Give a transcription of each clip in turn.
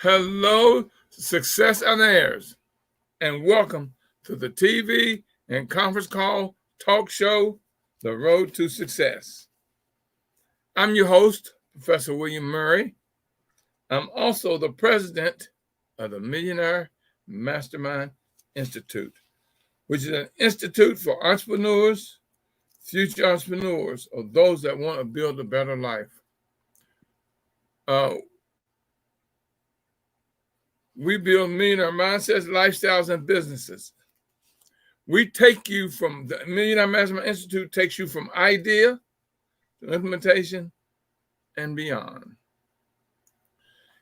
Hello, Success Unaires, and welcome to the TV and conference call talk show, The Road to Success. I'm your host, Professor William Murray. I'm also the president of the Millionaire Mastermind Institute, which is an institute for entrepreneurs, future entrepreneurs, or those that want to build a better life. Uh, we build millionaire mindsets, lifestyles, and businesses. We take you from the Millionaire Mastermind Institute takes you from idea to implementation and beyond.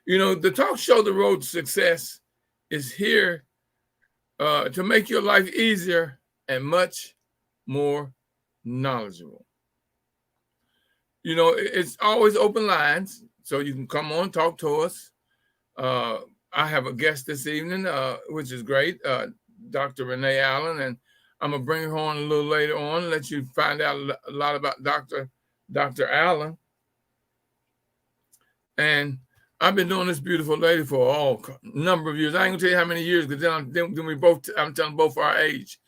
You know, the talk show, The Road to Success, is here to make your life easier and much more knowledgeable. You know, it's always open lines, so you can come on, talk to us. I have a guest this evening, which is great, Dr. Renee Allen, and I'm gonna bring her on a little later on and let you find out a lot about Dr. Allen. And I've been doing this beautiful lady for a number of years. I ain't gonna tell you how many years, because I'm telling both our age.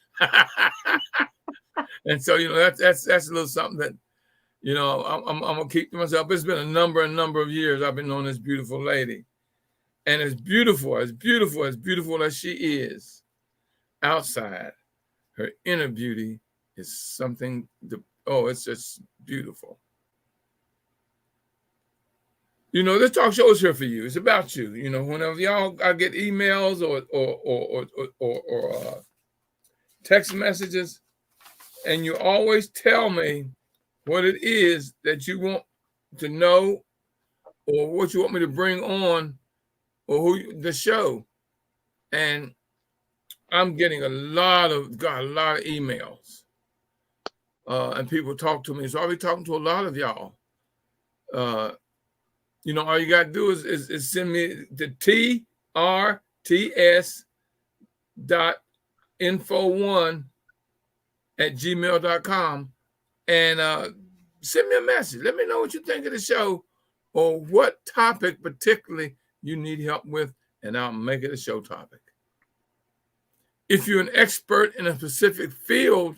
And so, you know, that's a little something that, you know, I'm gonna keep to myself. It's been a number of years I've been knowing this beautiful lady. And as beautiful as she is outside, her inner beauty is something it's just beautiful. You know, this talk show is here for you. It's about you. You know, whenever I get emails or text messages, and you always tell me what it is that you want to know or what you want me to bring on or the show. And I'm getting a lot of emails. And people talk to me. So I'll be talking to a lot of y'all. You know, all you got to do is send me the trts.info1@gmail.com and send me a message. Let me know what you think of the show or what topic particularly you need help with, and I'll make it a show topic. If you're an expert in a specific field,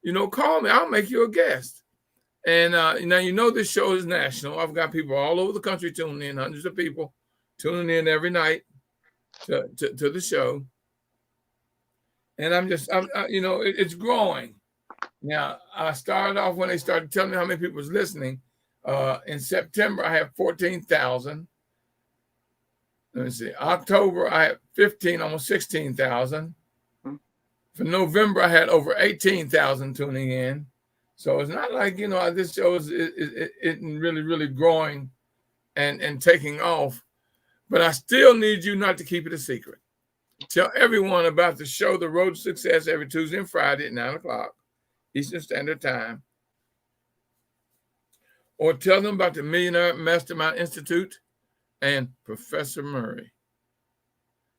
you know, call me. I'll make you a guest. And now, you know, this show is national. I've got people all over the country tuning in, hundreds of people tuning in every night to the show. And it's growing. Now, I started off when they started telling me how many people was listening. In September, I have 14,000. Let me see. October, I had 15, almost 16,000. For November, I had over 18,000 tuning in. So it's not like, you know, this show is really, really growing and taking off. But I still need you not to keep it a secret. Tell everyone about the show, The Road to Success, every Tuesday and Friday at 9 o'clock Eastern Standard Time. Or tell them about the Millionaire Mastermind Institute and Professor Murray.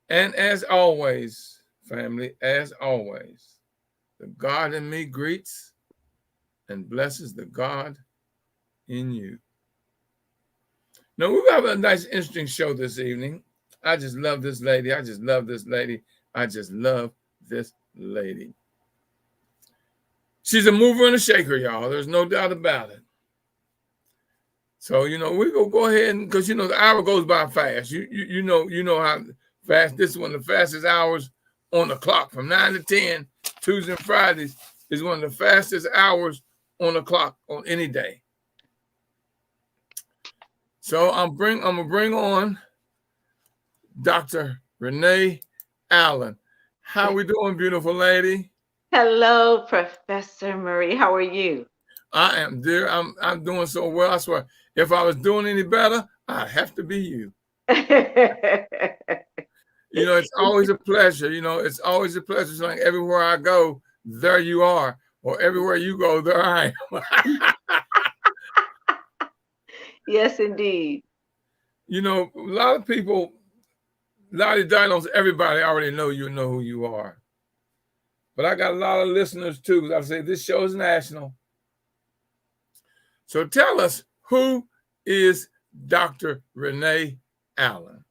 And as always, family, as always, the God in me greets and blesses the God in you. Now, we have a nice, interesting show this evening. I just love this lady. She's a mover and a shaker, y'all. There's no doubt about it. So, you know, we go ahead and, because, you know, the hour goes by fast. You know how fast. This is one of the fastest hours on the clock. From 9 to 10, Tuesdays and Fridays is one of the fastest hours on the clock on any day. So I'm gonna bring on Dr. Renee Allen. How we doing, beautiful lady? Hello, Professor Murray. How are you? I am, dear. I'm doing so well. I swear, if I was doing any better, I'd have to be you. You know, it's always a pleasure. You know, it's always a pleasure. It's like everywhere I go, there you are. Or everywhere you go, there I am. Yes, indeed. You know, a lot of people, everybody already know who you are. But I got a lot of listeners too, because I say this show is national. So tell us, who is Dr. Renee Allen?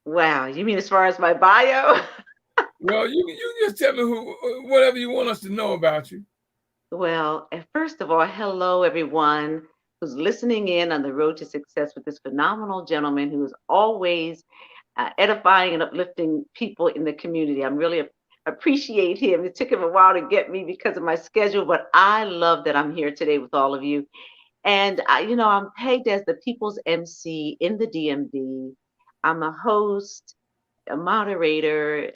Wow, you mean as far as my bio? Well, you just tell me whatever you want us to know about you. Well, first of all, hello everyone who's listening in on the road to success with this phenomenal gentleman who is always edifying and uplifting people in the community. I'm really appreciate him. It took him a while to get me because of my schedule, but I love that I'm here today with all of you. And I'm pegged as the people's MC in the DMV. I'm a host, a moderator,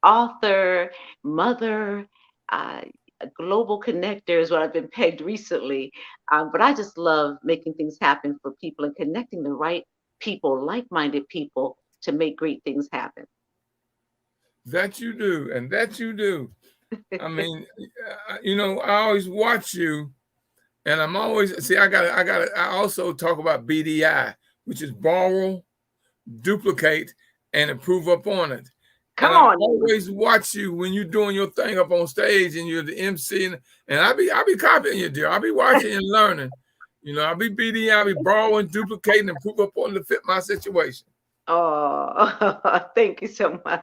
author, mother, uh, a global connector is what I've been pegged recently. But I just love making things happen for people and connecting the right people, like-minded people, to make great things happen. That you do, and that you do. I mean, I always watch you, and I'm always see. I also talk about BDI, which is borrow, duplicate, and improve upon it. And Come I on now. always watch you when you're doing your thing up on stage, and you're the MC, and I be copying you, dear. I be watching and learning. I be BDI, I be borrowing, duplicating, and improve upon to fit my situation. Oh, thank you so much.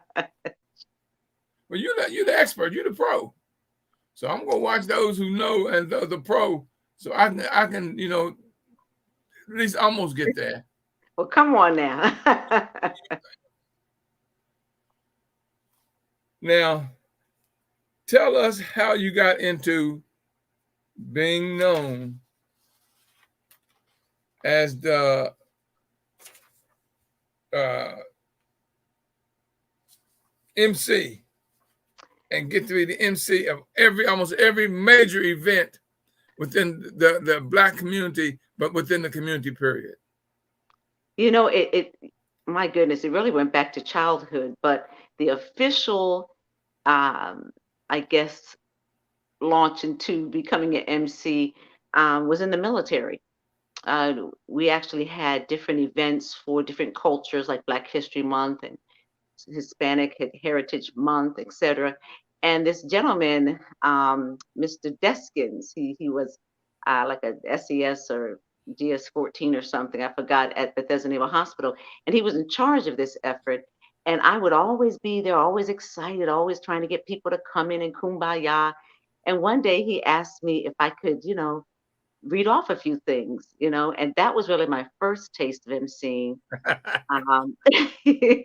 Well, you're the expert, you're the pro. So I'm gonna watch those who know and the pro, so I can at least almost get there. Well, come on now. Now, tell us how you got into being known as the uh, MC and get to be the MC of almost every major event within the Black community, but within the community period. My goodness, it really went back to childhood, but the official, um, I guess, launch into becoming an MC was in the military. We actually had different events for different cultures, like Black History Month and Hispanic Heritage Month, etc. And this gentleman, Mr. Deskins, he was like a SES or GS-14 or something, I forgot, at Bethesda Naval Hospital, and he was in charge of this effort. And I would always be there, always excited, always trying to get people to come in and kumbaya. And one day he asked me if I could, read off a few things, and that was really my first taste of emceeing. Um, And you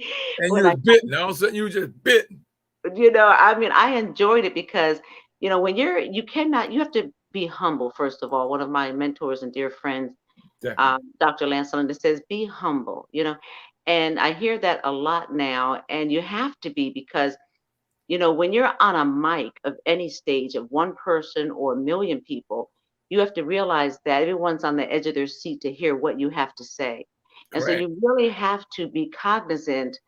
when was I bitten. All of a sudden, you were just bitten. I mean, I enjoyed it because, when you have to be humble, first of all. One of my mentors and dear friends, Definitely. Dr. Lancelin, says, be humble, and I hear that a lot now. And you have to be because, when you're on a mic of any stage of one person or a million people, you have to realize that everyone's on the edge of their seat to hear what you have to say. And so Correct. you really have to be cognizant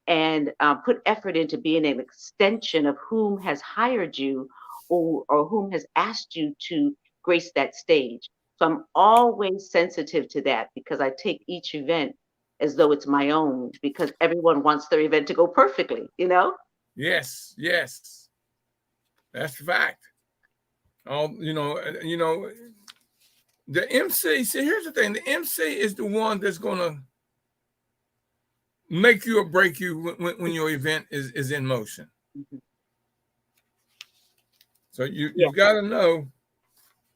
and put effort into being an extension of whom has hired you, or whom has asked you to grace that stage. So I'm always sensitive to that because I take each event as though it's my own, because everyone wants their event to go perfectly. Yes, yes, that's the fact. All the MC. See, here's the thing: the MC is the one that's gonna make you or break you when your event is in motion. Mhm. So you Yeah. you got to know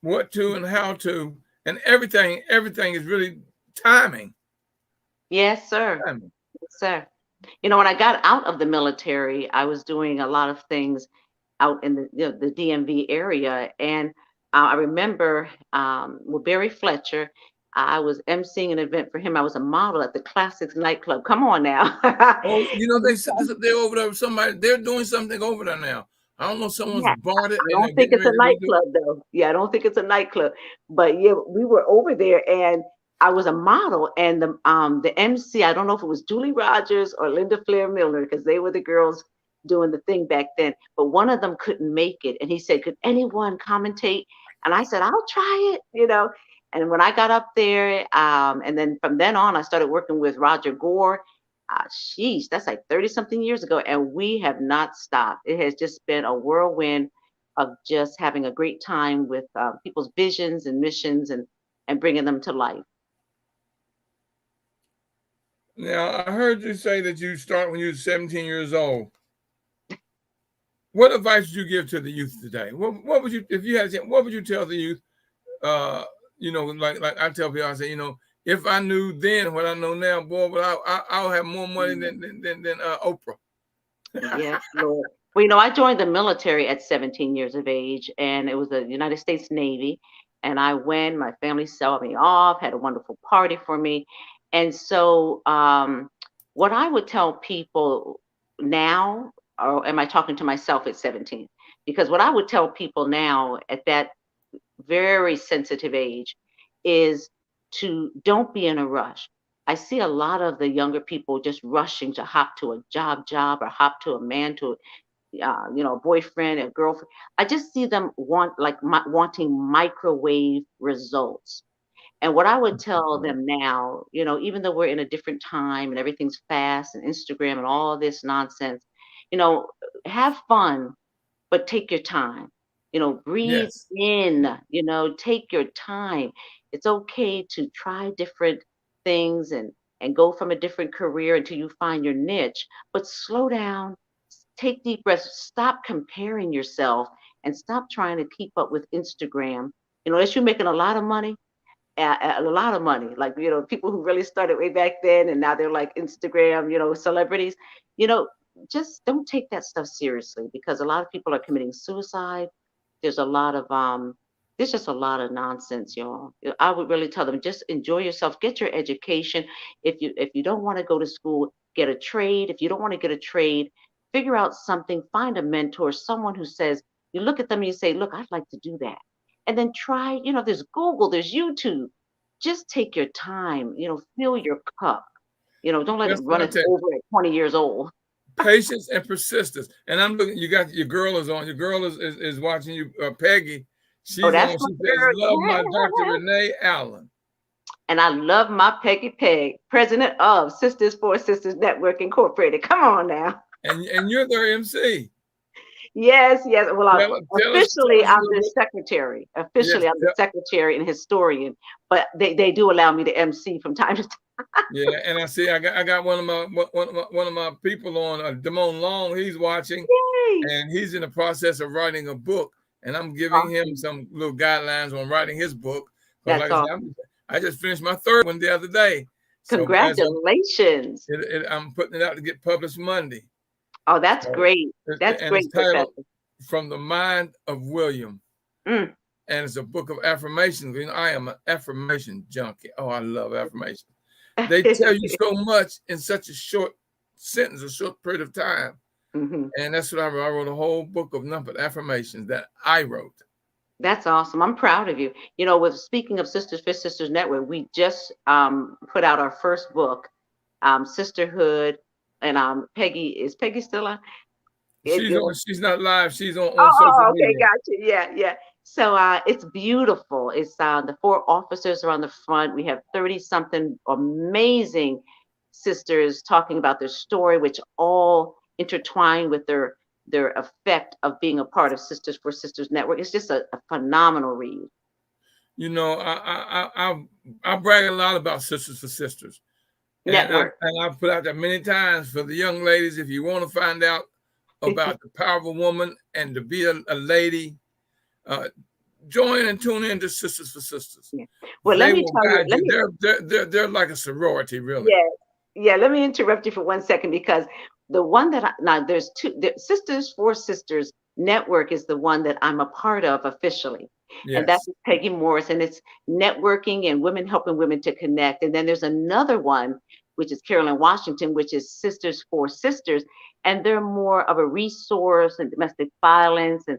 what to and how to, and everything is really timing. Yes, sir. Timing. Yes, sir. When I got out of the military, I was doing a lot of things out in the DMV area, and I remember with Barry Fletcher, I was emceeing an event for him. I was a model at the Classics nightclub. Come on now. Oh, they said they're over there. They're doing something over there now. I don't know. Someone's Yeah, bought it I and they're don't think getting it's ready a to redo it. nightclub though. Yeah, I don't think it's a nightclub. But yeah, we were over there and I was a model, and the MC, I don't know if it was Julie Rogers or Linda Flair Miller, because they were the girls doing the thing back then. But one of them couldn't make it. And he said, could anyone commentate? And I said, I'll try it. And when I got up there, and then from then on, I started working with Roger Gore. Sheesh, that's like 30 something years ago. And we have not stopped. It has just been a whirlwind of just having a great time with people's visions and missions, and bringing them to life. Now, I heard you say that you start when you were 17 years old. What advice would you give to the youth today? What would you, if you had, what would you tell the youth? Uh, like I tell people, I say, if I knew then what I know now, boy, but I'll have more money than Oprah. Yes, Lord. Well, I joined the military at 17 years of age, and it was the United States Navy. And I went, my family saw me off, had a wonderful party for me. And so, what I would tell people now, or am I talking to myself at 17? Because what I would tell people now at that very sensitive age is to don't be in a rush. I see a lot of the younger people just rushing to hop to a job, or hop to a man, to a boyfriend, a girlfriend. I just see them wanting microwave results. And what I would tell them now, even though we're in a different time and everything's fast and Instagram and all this nonsense, you know, have fun, but take your time. Breathe Yes, in, take your time. It's okay to try different things and go from a different career until you find your niche, but slow down, take deep breaths, stop comparing yourself and stop trying to keep up with Instagram. Unless you're making a lot of money, a lot of money, like, people who really started way back then and now they're like Instagram, celebrities, you know, just don't take that stuff seriously, because a lot of people are committing suicide. There's a lot of there's just a lot of nonsense, y'all. I would really tell them, just enjoy yourself, get your education. If you don't want to go to school, get a trade. If you don't want to get a trade, figure out something, find a mentor, someone who says, you look at them and you say, look, I'd like to do that. And then try, there's Google, there's YouTube. Just take your time, fill your cup. Don't let it that's what run I us tell you. over at 20 years old. Patience and persistence. And I'm looking. You got your girl is on. Your girl is watching you, Peggy. Oh, She's that's on. my She says, "Love my Dr. girl. Renee Allen." And I love my Peggy Peg, president of Sisters for Sisters Network Incorporated. Come on now. And you're their MC. Yes, yes. Well, Tell officially, us a I'm little the bit. secretary. Yes. Officially, I'm the secretary and historian, but they do allow me to MC from time to time. Yeah, and I see. I got one of my people on. Damone Long. He's watching, Yay! and he's in the process of writing a book. And I'm giving him Awesome. some little guidelines on writing his book. Because, That's like I said, awesome. I just finished my third one the other day. So as Congratulations. I'm putting it out to get published Monday. Oh, that's So, great. That's and it's great, titled Professor. "From the Mind of William," Mm. and it's a book of affirmations. I am an affirmation junkie. Oh, I love affirmations. They tell you so much in such a short sentence, a short period of time. hmm And that's what I wrote. I wrote a whole book of nothing but affirmations that I wrote. That's awesome. I'm proud of you. With speaking of Sisters for Sisters Network, we just put out our first book, Sisterhood, and is Peggy still on? She's on. She's not live. She's on social Oh, okay, media. got you. Yeah, yeah. So it's beautiful. It's the 4 officers are on the front. We have 30 something amazing sisters talking about their story, which all intertwine with their effect of being a part of Sisters for Sisters Network. It's just a phenomenal read. I brag a lot about Sisters for Sisters, and Network. I've put out there many times for the young ladies. If you want to find out about the power of a woman and to be a lady, join and tune in to Sisters for Sisters. Yeah. Well, let They me will tell you. guide you. They're like a sorority, really. Yeah, yeah. Let me interrupt you for 1 second, because the one that now there's two Sisters for Sisters Network is the one that I'm a part of officially, and that's Yes. Peggy Morris, and it's networking and women helping women to connect. And then there's another one, which is Carolyn Washington, which is Sisters for Sisters, and they're more of a resource and domestic violence and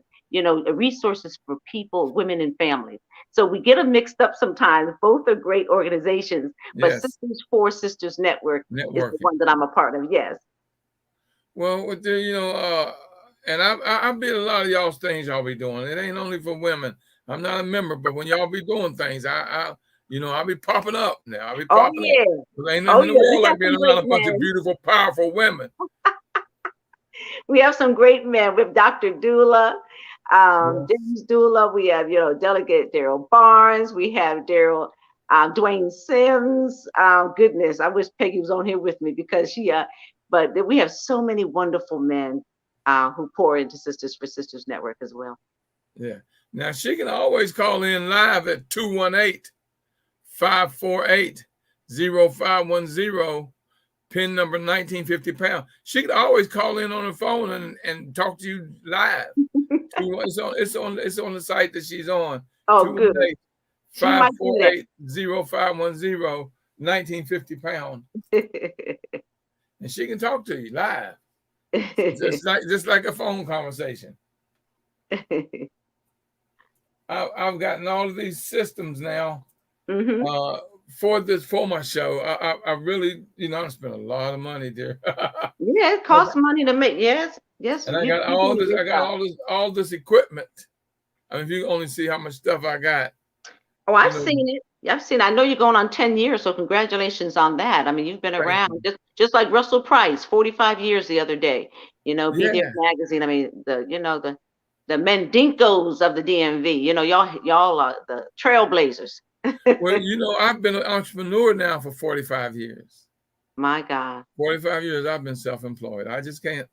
resources for people, women, and families. So we get them mixed up sometimes. Both are great organizations, but Yes. Sisters for Sisters Network is the Networking. one that I'm a part of. Yes. Well, and I be a lot of y'all's things y'all be doing. It ain't only for women. I'm not a member, but when y'all be doing things, I'll be popping up now. I'll be Oh popping up. yeah. There ain't Oh nothing in the yeah. We world got like being some around great a bunch of men. beautiful, powerful women. We have some great men. We have Dr. Dula, Yes. James Dula. We have Delegate Daryl Barnes. We have Daryl Dwayne Sims. Goodness, I wish Peggy was on here with me because but we have so many wonderful men who pour into Sisters for Sisters Network as well. Yeah. Now she can always call in live at 218-548-0510, pin number 1950#. She could always call in on the phone and talk to you live. It's on the site that she's on. Oh, good. 548-0510, 1950#. And she can talk to you live. just like a phone conversation. I've gotten all of these systems now for my show. I really, I spent a lot of money there. Yeah, it costs money to make. Yes. And I got all this. I got all this equipment. I mean, if you only see how much stuff I got. Oh, I've seen it. I've seen. I know you're going on 10 years, so congratulations on that. I mean, you've been around just like Russell Price, 45 years the other day. Be there magazine. I mean, the Mendinkos of the DMV. Y'all are the trailblazers. Well, I've been an entrepreneur now for 45 years. My God. 45 years I've been self-employed. I just can't,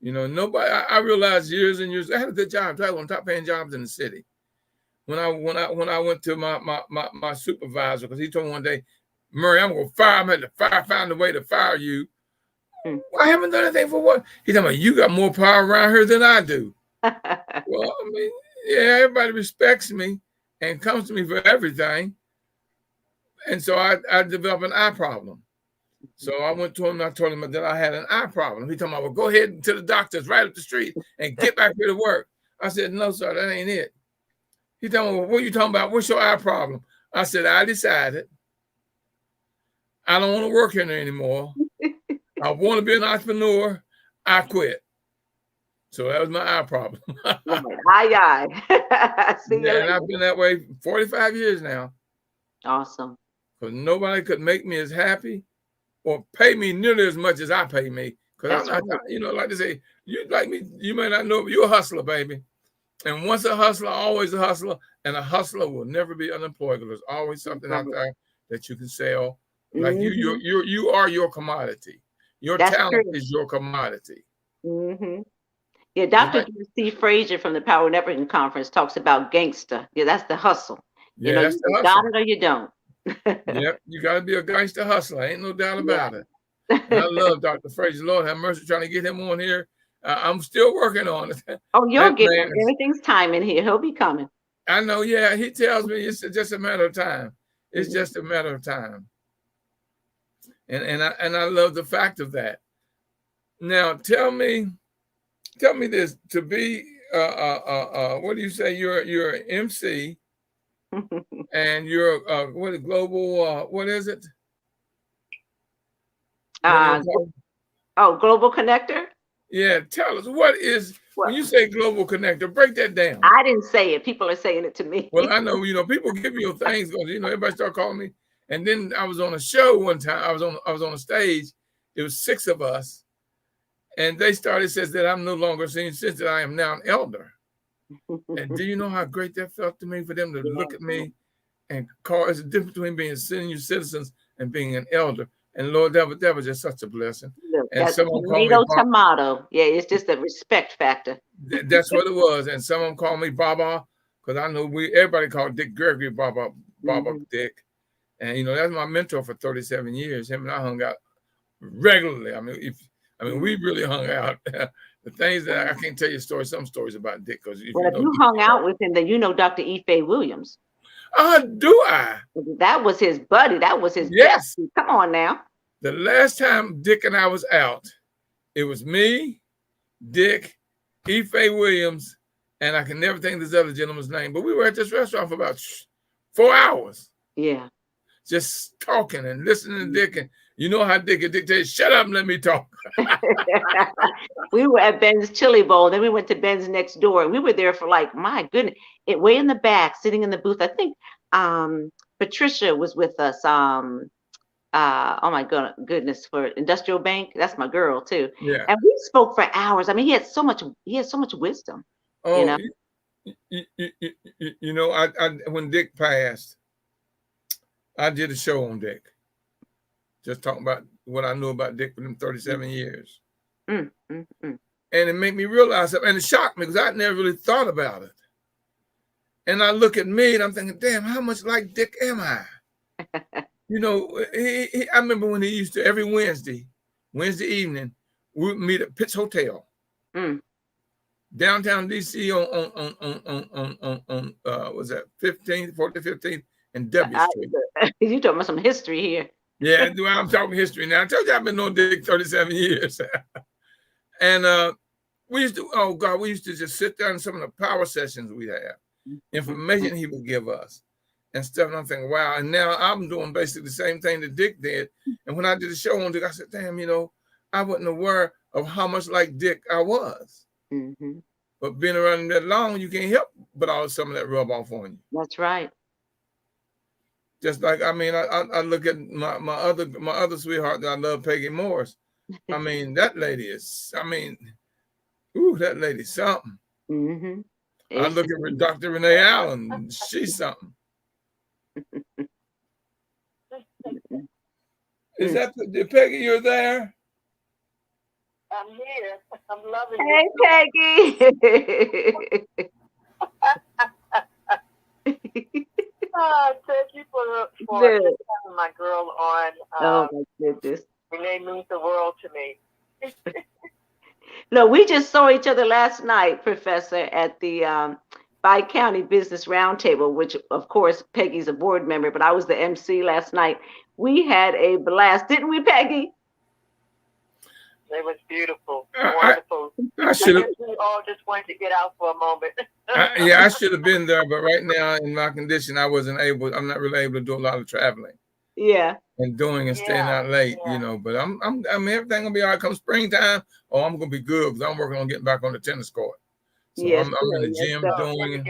nobody. I realized years and years. I had a good job. I had one of the top paying jobs in the city. When I went to my supervisor, because he told me one day, Murray, I'm gonna fire him. Find a way to fire you. I haven't done anything for what? He told me, you got more power around here than I do. Well, I mean, yeah, everybody respects me and comes to me for everything. And so I developed an eye problem. So I went to him and I told him that I had an eye problem. He told me, well, go ahead to the doctor's right up the street and get back here to work. I said, no, sir, that ain't it. He told me, well, what are you talking about? What's your eye problem? I said, I decided I don't want to work here anymore. I want to be an entrepreneur. I quit. So that was my eye problem. Aye. And I've been that way 45 years now. Awesome. Because nobody could make me as happy or pay me nearly as much as I pay me. Because I'm not, like they say, you like me, you may not know, but you're a hustler, baby. And once a hustler, always a hustler. And a hustler will never be unemployed because there's always something out there that you can sell. Like you are your commodity. Your talent is your commodity. Yeah, Dr. Steve Frazier from the Power Networking Conference talks about gangster. Yeah, that's the hustle. Yeah, that's the hustle. Got it or you don't. Yep, you got to be a gangster hustler. Ain't no doubt about it. And I love Dr. Frazier. Lord have mercy, trying to get him on here. I'm still working on it. Oh, you'll get him. Everything's timing here. He'll be coming. I know. Yeah, he tells me it's just a matter of time. It's just a matter of time. And I love the fact of that. Now, tell me this: to be what do you say? You're an MC, and you're what a global what is it? Global Connector. Yeah, tell us when you say global connector, break that down. I didn't say it. People are saying it to me. Well, I know, people give me things because everybody start calling me. And then I was on a show one time. I was on a stage. It was 6 of us, and they says that I'm no longer senior citizen. I am now an elder. And do you know how great that felt to me for them to look at me and call? It's a difference between being senior citizens and being an elder. And Lord, that was just such a blessing. And someone called me tomato. Yeah, it's just a respect factor. That's what it was. And someone called me Baba, because I know everybody called Dick Gregory Baba Dick. And that's my mentor for 37 years. Him and I hung out regularly. I mean, we really hung out. The things that I can't tell you some stories about Dick, because if you hung out with him, then you know Dr. Ife Williams. Do I? That was his buddy. That was his yes. Bestie. Come on now. The last time Dick and I was out, it was me, Dick, Ife Williams, and I can never think of this other gentleman's name, but we were at this restaurant for about 4 hours. Yeah. Just talking and listening to Dick. And you know how Dick dictates, shut up and let me talk. We were at Ben's Chili Bowl. Then we went to Ben's next door. And we were there for my goodness, way in the back, sitting in the booth. I think Patricia was with us. Oh my goodness, for Industrial Bank. That's my girl too. Yeah. And we spoke for hours. I mean, he had so much wisdom. Oh, when Dick passed, I did a show on Dick. Just talking about what I knew about Dick for them 37 years. Mm, mm, mm. And it made me realize that, and it shocked me because I never really thought about it. And I look at me and I'm thinking, damn, how much like Dick am I? You know, I remember when he used to, every Wednesday evening, we would meet at Pitt's Hotel, downtown DC on was that 15th, 40th, 15th, and W Street. You talking about some history here. Yeah, I'm talking history now. I told you I've been knowing Dick 37 years. And we used to just sit there in some of the power sessions we have, information he would give us and stuff. And I'm thinking, wow. And now I'm doing basically the same thing that Dick did. And when I did a show on Dick, I said, damn, you know, I wasn't aware of how much like Dick I was. But being around him that long, you can't help but all some of that rub off on you. That's right. Just like, I mean, I look at my other sweetheart that I love, Peggy Morris. I mean, that lady is, I mean, ooh, that lady's something. I look at Dr. Renee Allen. She's something. Is that Peggy? You're there? I'm here. I'm loving it. Hey, Peggy. Thank you for having my girl on. Oh my goodness. Renee means the world to me. No, we just saw each other last night, Professor, at the Bi-County Business Roundtable, which, of course, Peggy's a board member, but I was the MC last night. We had a blast, didn't we, Peggy? It was beautiful, wonderful. I should have. We all just wanted to get out for a moment. Yeah, I should have been there, but right now in my condition, I'm not really able to do a lot of traveling. Yeah. And doing and staying out late, you know. But I mean, everything gonna be all right. Come springtime, I'm gonna be good because I'm working on getting back on the tennis court. So I'm in the gym doing.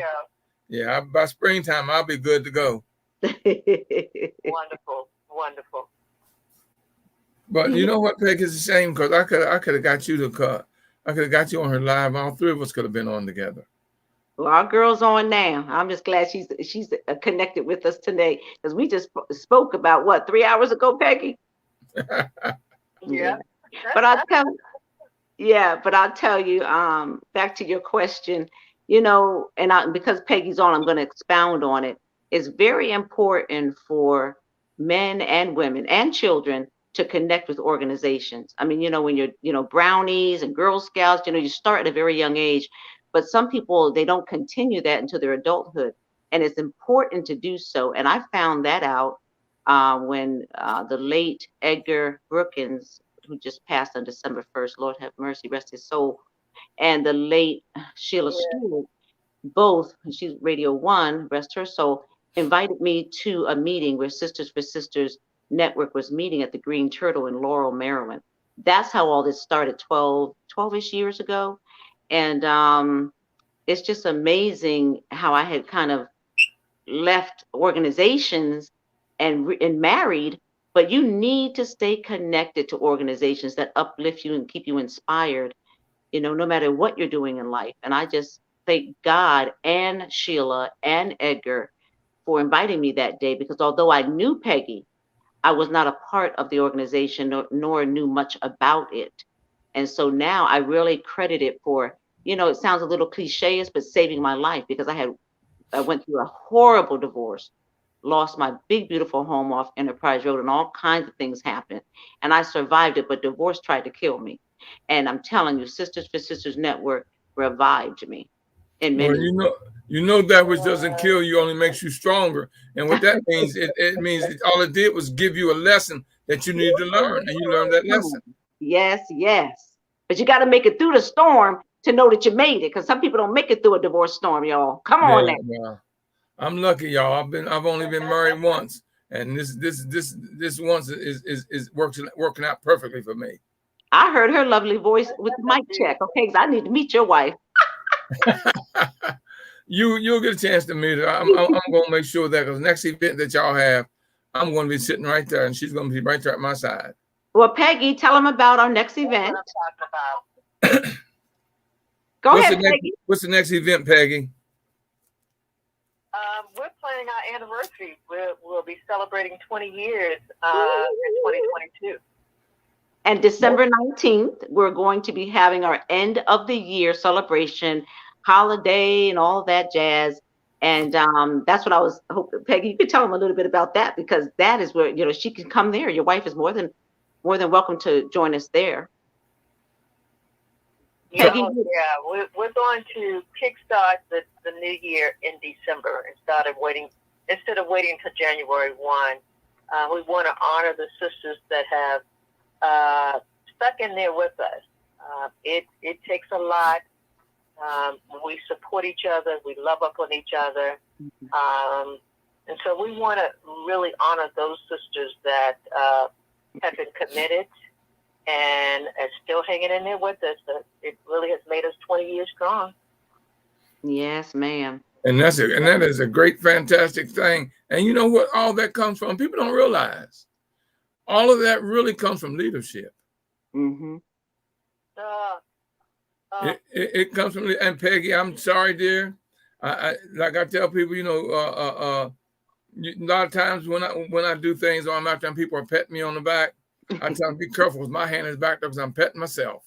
Yeah, by springtime I'll be good to go. Wonderful, wonderful. But you know what, Peg, is a shame because I could have got you to cut. I could have got you on her live. All three of us could have been on together. Well, our girl's on now. I'm just glad she's connected with us today because we just spoke about what 3 hours ago, Peggy. Yeah. But I'll tell you, back to your question, you know, and because Peggy's on, I'm going to expound on it. It's very important for men and women and children to connect with organizations. I mean, you know, when you're, you know, Brownies and Girl Scouts, you know, you start at a very young age, but some people, they don't continue that until their adulthood. And it's important to do so. And I found that out when the late Edgar Brookins, who just passed on December 1st, Lord have mercy, rest his soul, and the late Sheila Stewart, both, she's Radio 1, rest her soul, invited me to a meeting where Sisters for Sisters Network was meeting at the Green Turtle in Laurel, Maryland. That's how all this started 12-ish years ago. And it's just amazing how I had kind of left organizations and married, but you need to stay connected to organizations that uplift you and keep you inspired, you know, no matter what you're doing in life. And I just thank God and Sheila and Edgar for inviting me that day, because although I knew Peggy, I was not a part of the organization nor knew much about it. And so now I really credit it for, you know, it sounds a little cliche, but saving my life, because I went through a horrible divorce, lost my big, beautiful home off Enterprise Road, and all kinds of things happened. And I survived it, but divorce tried to kill me. And I'm telling you, Sisters for Sisters Network revived me. In many well, you know that which doesn't kill you only makes you stronger. And what that means, it means all it did was give you a lesson that you need to learn, and you learned that lesson. Yes, yes. But you got to make it through the storm to know that you made it, because some people don't make it through a divorce storm, y'all. Come on now. Yeah. I'm lucky, y'all. I've only been married once, and this once is working out perfectly for me. I heard her lovely voice with the mic check. Okay, because I need to meet your wife. You'll get a chance to meet her. I'm going to make sure that, because next event that y'all have, I'm going to be sitting right there, and she's going to be right there at my side. Well, Peggy, tell them about our next event. Go ahead, Peggy. What's the next event, Peggy? we're planning our anniversary. We'll be celebrating 20 years in 2022. And December 19th, we're going to be having our end of the year celebration, holiday, and all that jazz. And that's what I was hoping, Peggy, you could tell them a little bit about that, because that is where, she can come there. Your wife is more than welcome to join us there. Yeah, Peggy? we're going to kickstart the new year in December instead of waiting until January 1. We want to honor the sisters that have stuck in there with us. It takes a lot. We support each other. We love up on each other. And so we want to really honor those sisters that have been committed and are still hanging in there with us. It really has made us 20 years strong. Yes, ma'am. And that is a great, fantastic thing. And you know what all that comes from? People don't realize. All of that really comes from leadership. Mm-hmm. It comes from, and Peggy, I'm sorry, dear. Like I tell people, a lot of times when I do things or I'm out there and people are petting me on the back, I tell them, be careful, because my hand is backed up because I'm petting myself.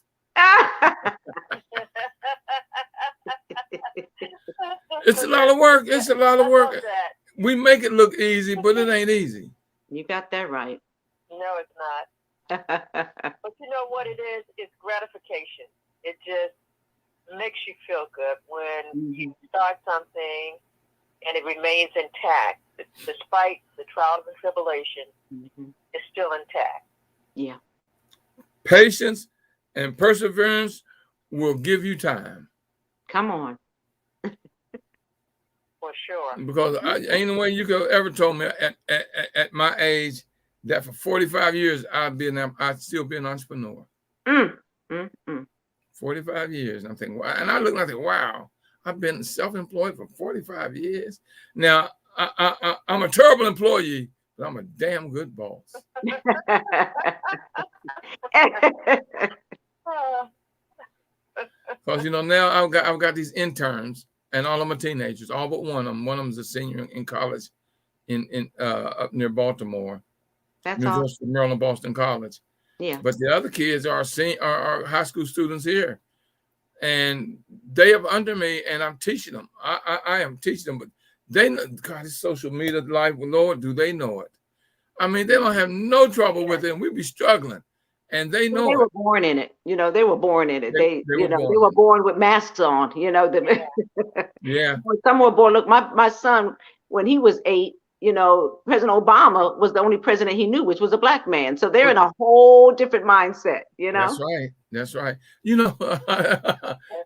It's a lot of work. It's a lot of work. We make it look easy, but it ain't easy. You got that right. No, it's not. But you know what it is? It's gratification. It just makes you feel good when you start something and it remains intact. Despite the trials and tribulation, it's still intact. Yeah. Patience and perseverance will give you time. Come on. For sure. Because ain't no way you could ever told me at my age that for 45 years I'd still be an entrepreneur. 45 years. And I'm thinking, wow. And I look and I think, wow, I've been self-employed for 45 years. Now, I'm a terrible employee, but I'm a damn good boss. Because now I've got these interns, and all of them are teenagers, all but one of them. One of them is a senior in college in up near Baltimore, That's University of Maryland, Boston College. Yeah. But the other kids are high school students here, and they are under me, and I'm teaching them. I am teaching them, but they know, God, this social media life, Lord, do they know it? I mean, they don't have no trouble with it, and we be struggling, and they know they were born in it. They were born in it. They were born with masks on. Yeah. Some were born. Look, my son, when he was 8, President Obama was the only president he knew, which was a black man. So they're in a whole different mindset. That's right. That's right.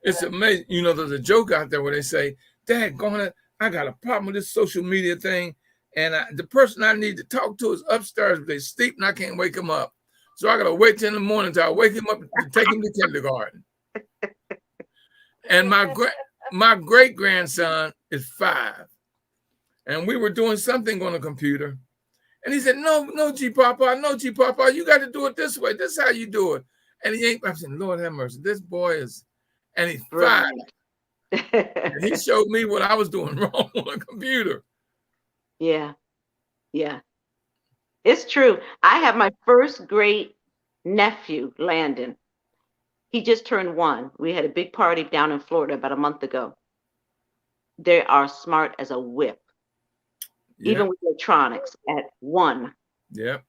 It's amazing. There's a joke out there where they say, "Dad, I got a problem with this social media thing, and the person I need to talk to is upstairs, but they sleep and I can't wake them up. So I got to wait till in the morning till I wake him up to take him to kindergarten." And my great grandson is 5, and we were doing something on the computer, and he said, "No, G Papa, you got to do it this way. This is how you do it." And he ain't. I said, "Lord have mercy, this boy is," and he's 5. And he showed me what I was doing wrong on the computer. Yeah. It's true. I have my first great nephew, Landon. He just turned 1. We had a big party down in Florida about a month ago. They are smart as a whip, even with electronics at 1. Yep.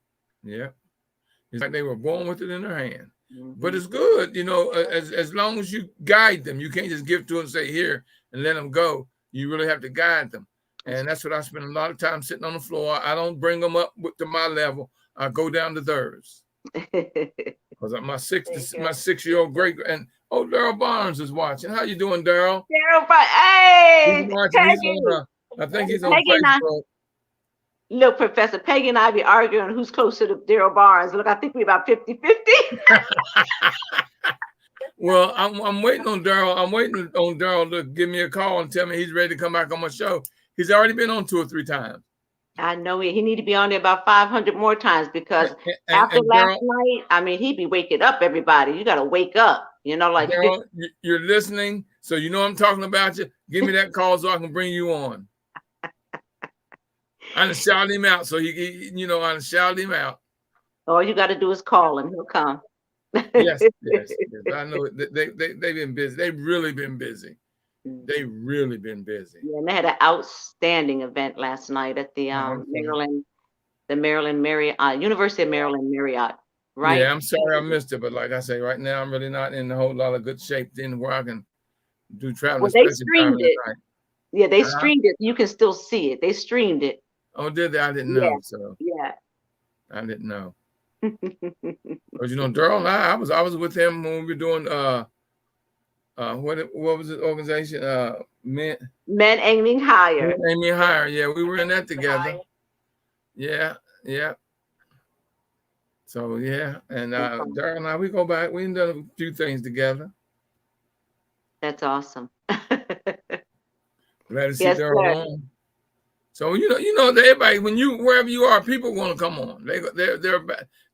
It's like they were born with it in their hand. But it's good, as long as you guide them. You can't just give to them and say, "Here," and let them go. You really have to guide them. And that's what I spend a lot of time sitting on the floor. I don't bring them up to my level. I go down to theirs. Because my 6-year-old great, and Daryl Barnes is watching. How you doing, Daryl? Daryl Barnes, hey! He's watching. I think he's on Facebook. Look, Professor, Peggy and I be arguing who's closer to Daryl Barnes. Look, I think we're about 50-50. Well, I'm waiting on Daryl. I'm waiting on Daryl to give me a call and tell me he's ready to come back on my show. He's already been on 2 or 3 times. I know he need to be on there about 500 more times, because after last night, I mean, he'd be waking up everybody. You got to wake up, like Daryl, you're listening, so I'm talking about you. Give me that call so I can bring you on. I done shouted him out, so he you know, I done shouted him out. All you got to do is call him; he'll come. Yes, yes, yes. I know they've been busy. They've really been busy. They've really been busy. Yeah, and they had an outstanding event last night at the Okay. Maryland Marriott, University of Maryland Marriott, right? Yeah, I'm sorry I missed it, but like I say, right now I'm really not in a whole lot of good shape then where I can do traveling, Well, they especially streamed traveling it. at night. Yeah, they Uh-huh. streamed it. You can still see it. They streamed it. Oh, did they? I didn't Yeah, know. So yeah. I didn't know. But you know, Daryl and I was with him when we were doing what was the organization? Men Aiming higher. Aiming Higher. Yeah, we were in that together. Yeah, yeah. So yeah, and Daryl and I we go back. We done a few things together. That's awesome. Glad to see Yes, Daryl sir. on. So you know that everybody when you wherever you are, people want to come on. They're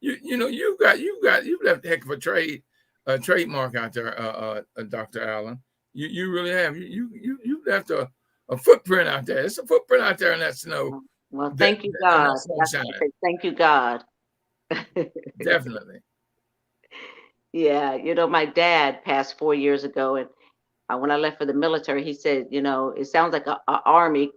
you know you've left a heck of a trademark out there, Dr. Allen. You really have you left a footprint out there. It's a footprint out there in that snow. Well, thank you, God. And that sunshine. Thank you, God. Definitely. Yeah, you know, my dad passed 4 years ago, and when I left for the military, he said, you know, it sounds like a army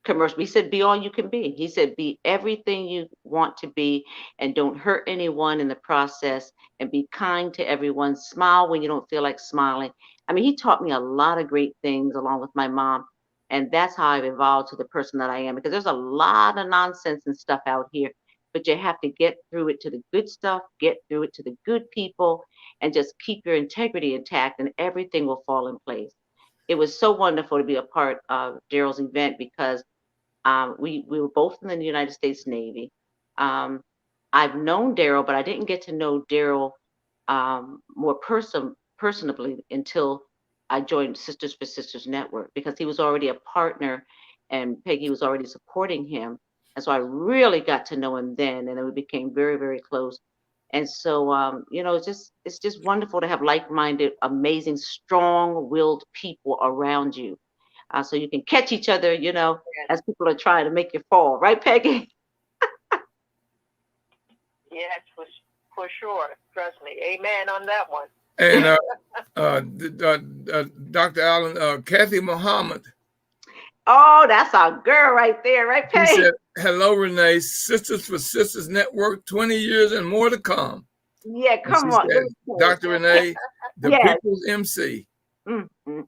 commercial. He said, be all you can be. He said, be everything you want to be and don't hurt anyone in the process and be kind to everyone. Smile when you don't feel like smiling. I mean, he taught me a lot of great things along with my mom. And that's how I've evolved to the person that I am, because there's a lot of nonsense and stuff out here, but you have to get through it to the good stuff, get through it to the good people, and just keep your integrity intact, and everything will fall in place. It was so wonderful to be a part of Daryl's event because we were both in the United States Navy. I've known Daryl, but I didn't get to know Daryl more personably until I joined Sisters for Sisters Network, because he was already a partner and Peggy was already supporting him. And so I really got to know him then, and then we became very, very close. And so, you know, it's just wonderful to have like-minded, amazing, strong-willed people around you, so you can catch each other, you know, as people are trying to make you fall, right, Peggy? Yes, for sure. Trust me. Amen on that one. And Dr. Allen, Kathy Muhammad. Oh, that's our girl right there, right, Peggy? She said, hello, Renee, Sisters for Sisters Network, 20 years and more to come. Yeah, come on. Said, Dr. Renee, the people's MC. Mm-hmm.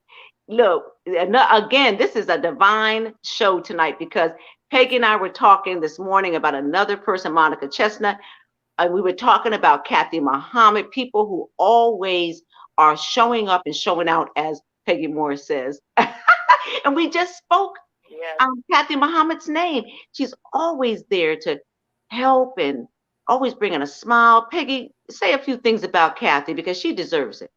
Look, again, this is a divine show tonight, because Peggy and I were talking this morning about another person, Monica Chestnut. And we were talking about Kathy Muhammad, people who always are showing up and showing out, as Peggy Moore says. And we just spoke Kathy Muhammad's name. She's always there to help and always bringing a smile. Peggy, say a few things about Kathy, because she deserves it.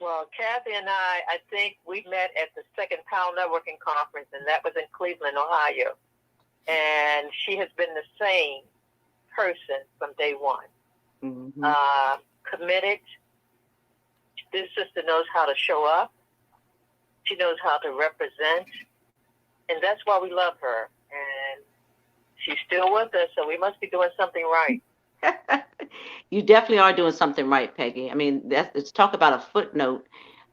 Well, Kathy and I think we met at the Second Powell Networking Conference, and that was in Cleveland, Ohio. And she has been the same person from day one. Mm-hmm. Committed. This sister knows how to show up. She knows how to represent. And that's why we love her. And she's still with us, so we must be doing something right. You definitely are doing something right, Peggy. I mean, let's talk about a footnote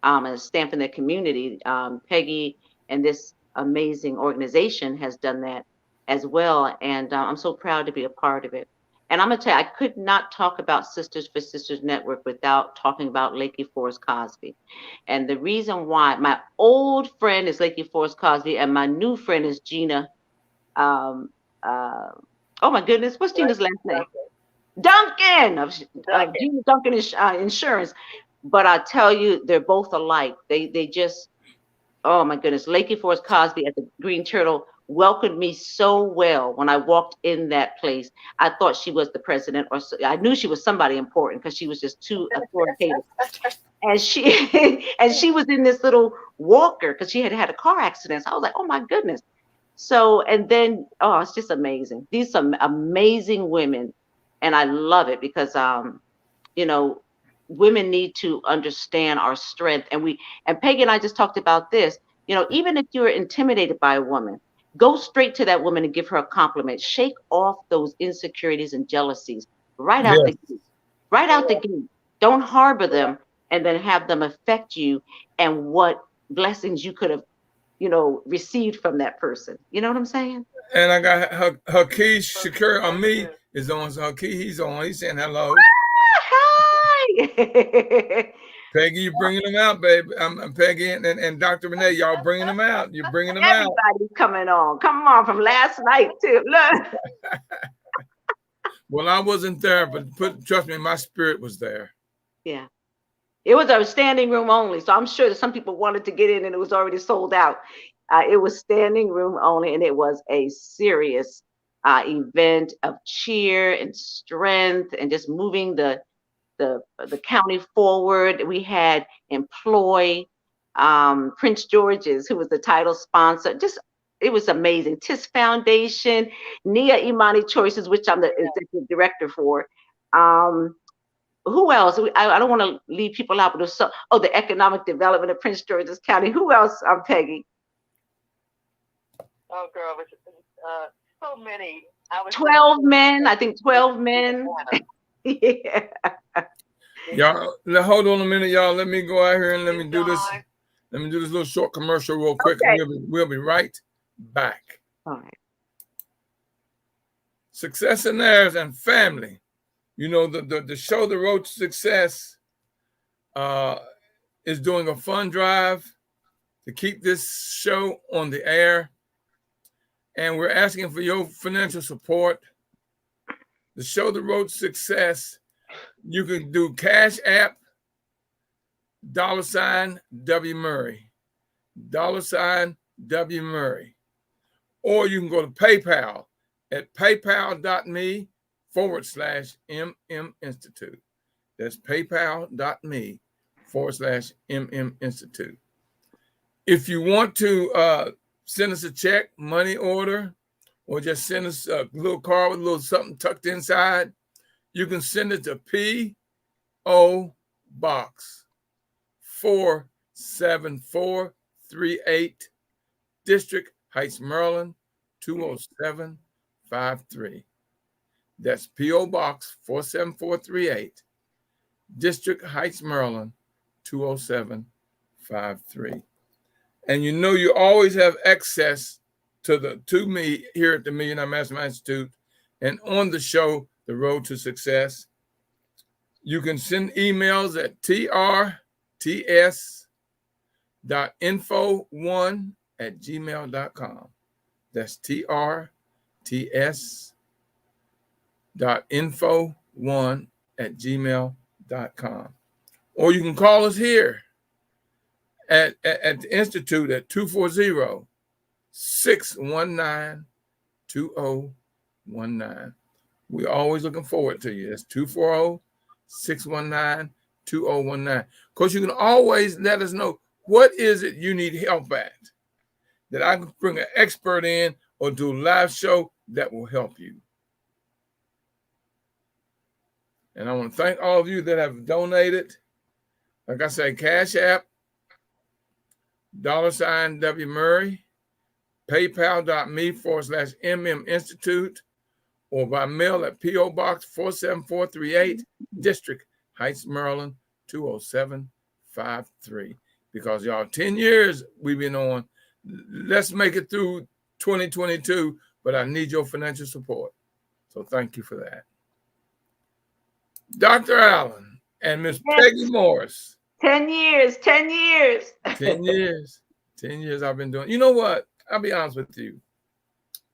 and a stamp in the community. Peggy and this amazing organization has done that as well. And I'm so proud to be a part of it. And I'm going to tell you, I could not talk about Sisters for Sisters Network without talking about Lakey Forrest Cosby. And the reason why, my old friend is Lakey Forrest Cosby, and my new friend is Gina. Oh my goodness, what's Gina's last name? Duncan of Gina Duncan Insurance. But I tell you, they're both alike. They just, oh my goodness, Lakey Forrest Cosby at the Green Turtle welcomed me so well when I walked in that place. I thought she was the president, or I knew she was somebody important, because she was just too authoritative. And she was in this little walker because she had had a car accident. So I was like, oh my goodness. So, and then, oh, it's just amazing. These are amazing women. And I love it because, you know, women need to understand our strength. And Peggy and I just talked about this. Even if you're intimidated by a woman, go straight to that woman and give her a compliment. Shake off those insecurities and jealousies right out the Yes. gate. Right out the gate. Don't harbor them and then have them affect you and what blessings you could have, received from that person. You know what I'm saying? And I got Hakeem Shakir on me is on. So Hakeem, he's on. He's saying hello. Hi. Peggy, you bringing them out, baby. I'm Peggy and Dr. Renee, y'all bringing them out. You're bringing them out. Everybody's coming on. Come on from last night too. Look. Well, I wasn't there, but trust me, my spirit was there. Yeah. It was a standing room only. So I'm sure that some people wanted to get in and it was already sold out. It was standing room only, and it was a serious event of cheer and strength and just moving the county forward. We had Employ, Prince George's, who was the title sponsor. Just, it was amazing. TIS Foundation, Nia Imani Choices, which I'm the executive director for. Who else? I don't want to leave people out, but there's the economic development of Prince George's County. Who else, Peggy? Oh, girl, it was so many. 12 men. I think 12 men. Yeah. Y'all, hold on a minute, y'all. Let me go out here and let me do this. Let me do this little short commercial real quick. Okay. We'll be right back. All right. Success in Theirs and family. The show, The Road to Success, is doing a fund drive to keep this show on the air. And we're asking for your financial support. The show, The Road to Success, you can do Cash App, $W Murray, $W Murray. Or you can go to PayPal at paypal.me/MM Institute. That's paypal.me/MM Institute. If you want to send us a check, money order, or just send us a little card with a little something tucked inside, you can send it to P.O. Box 47438, District Heights, Maryland, 20753. That's P.O. Box 47438, District Heights, Maryland, 20753. And you always have access to me here at the Millionaire Mastermind Institute and on the show, The Road to Success. You can send emails at trts.info1@gmail.com. That's trts.info1@gmail.com. Or you can call us here at the Institute at 240-619-2019. We're always looking forward to you. That's 240-619-2019. Of course, you can always let us know what is it you need help at, that I can bring an expert in or do a live show that will help you. And I want to thank all of you that have donated. Like I say, Cash App, $W Murray, paypal.me/MM Institute, or by mail at P.O. Box 47438, District Heights, Maryland, 20753. Because y'all, 10 years we've been on. Let's make it through 2022, but I need your financial support. So thank you for that. Dr. Allen and Miss Peggy Morris. 10 years. 10 years. 10 years I've been doing. You know what? I'll be honest with you.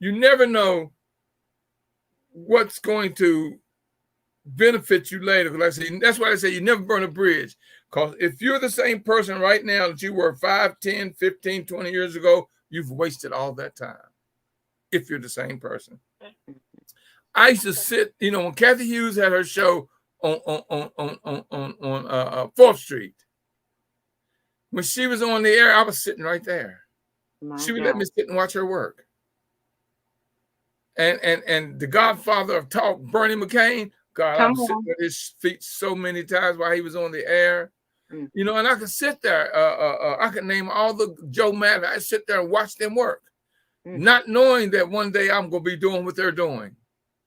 You never know what's going to benefit you later. Like I say, that's why I say you never burn a bridge. Because if you're the same person right now that you were 5, 10, 15, 20 years ago, you've wasted all that time. If you're the same person. I used to sit, when Kathy Hughes had her show on 4th Street. When she was on the air, I was sitting right there. She would let me sit and watch her work. And the godfather of talk, Bernie McCain, God, I was sitting at his feet so many times while he was on the air. Mm. You know, and I could sit there. I could name all the Joe Madden. I sit there and watch them work, not knowing that one day I'm going to be doing what they're doing.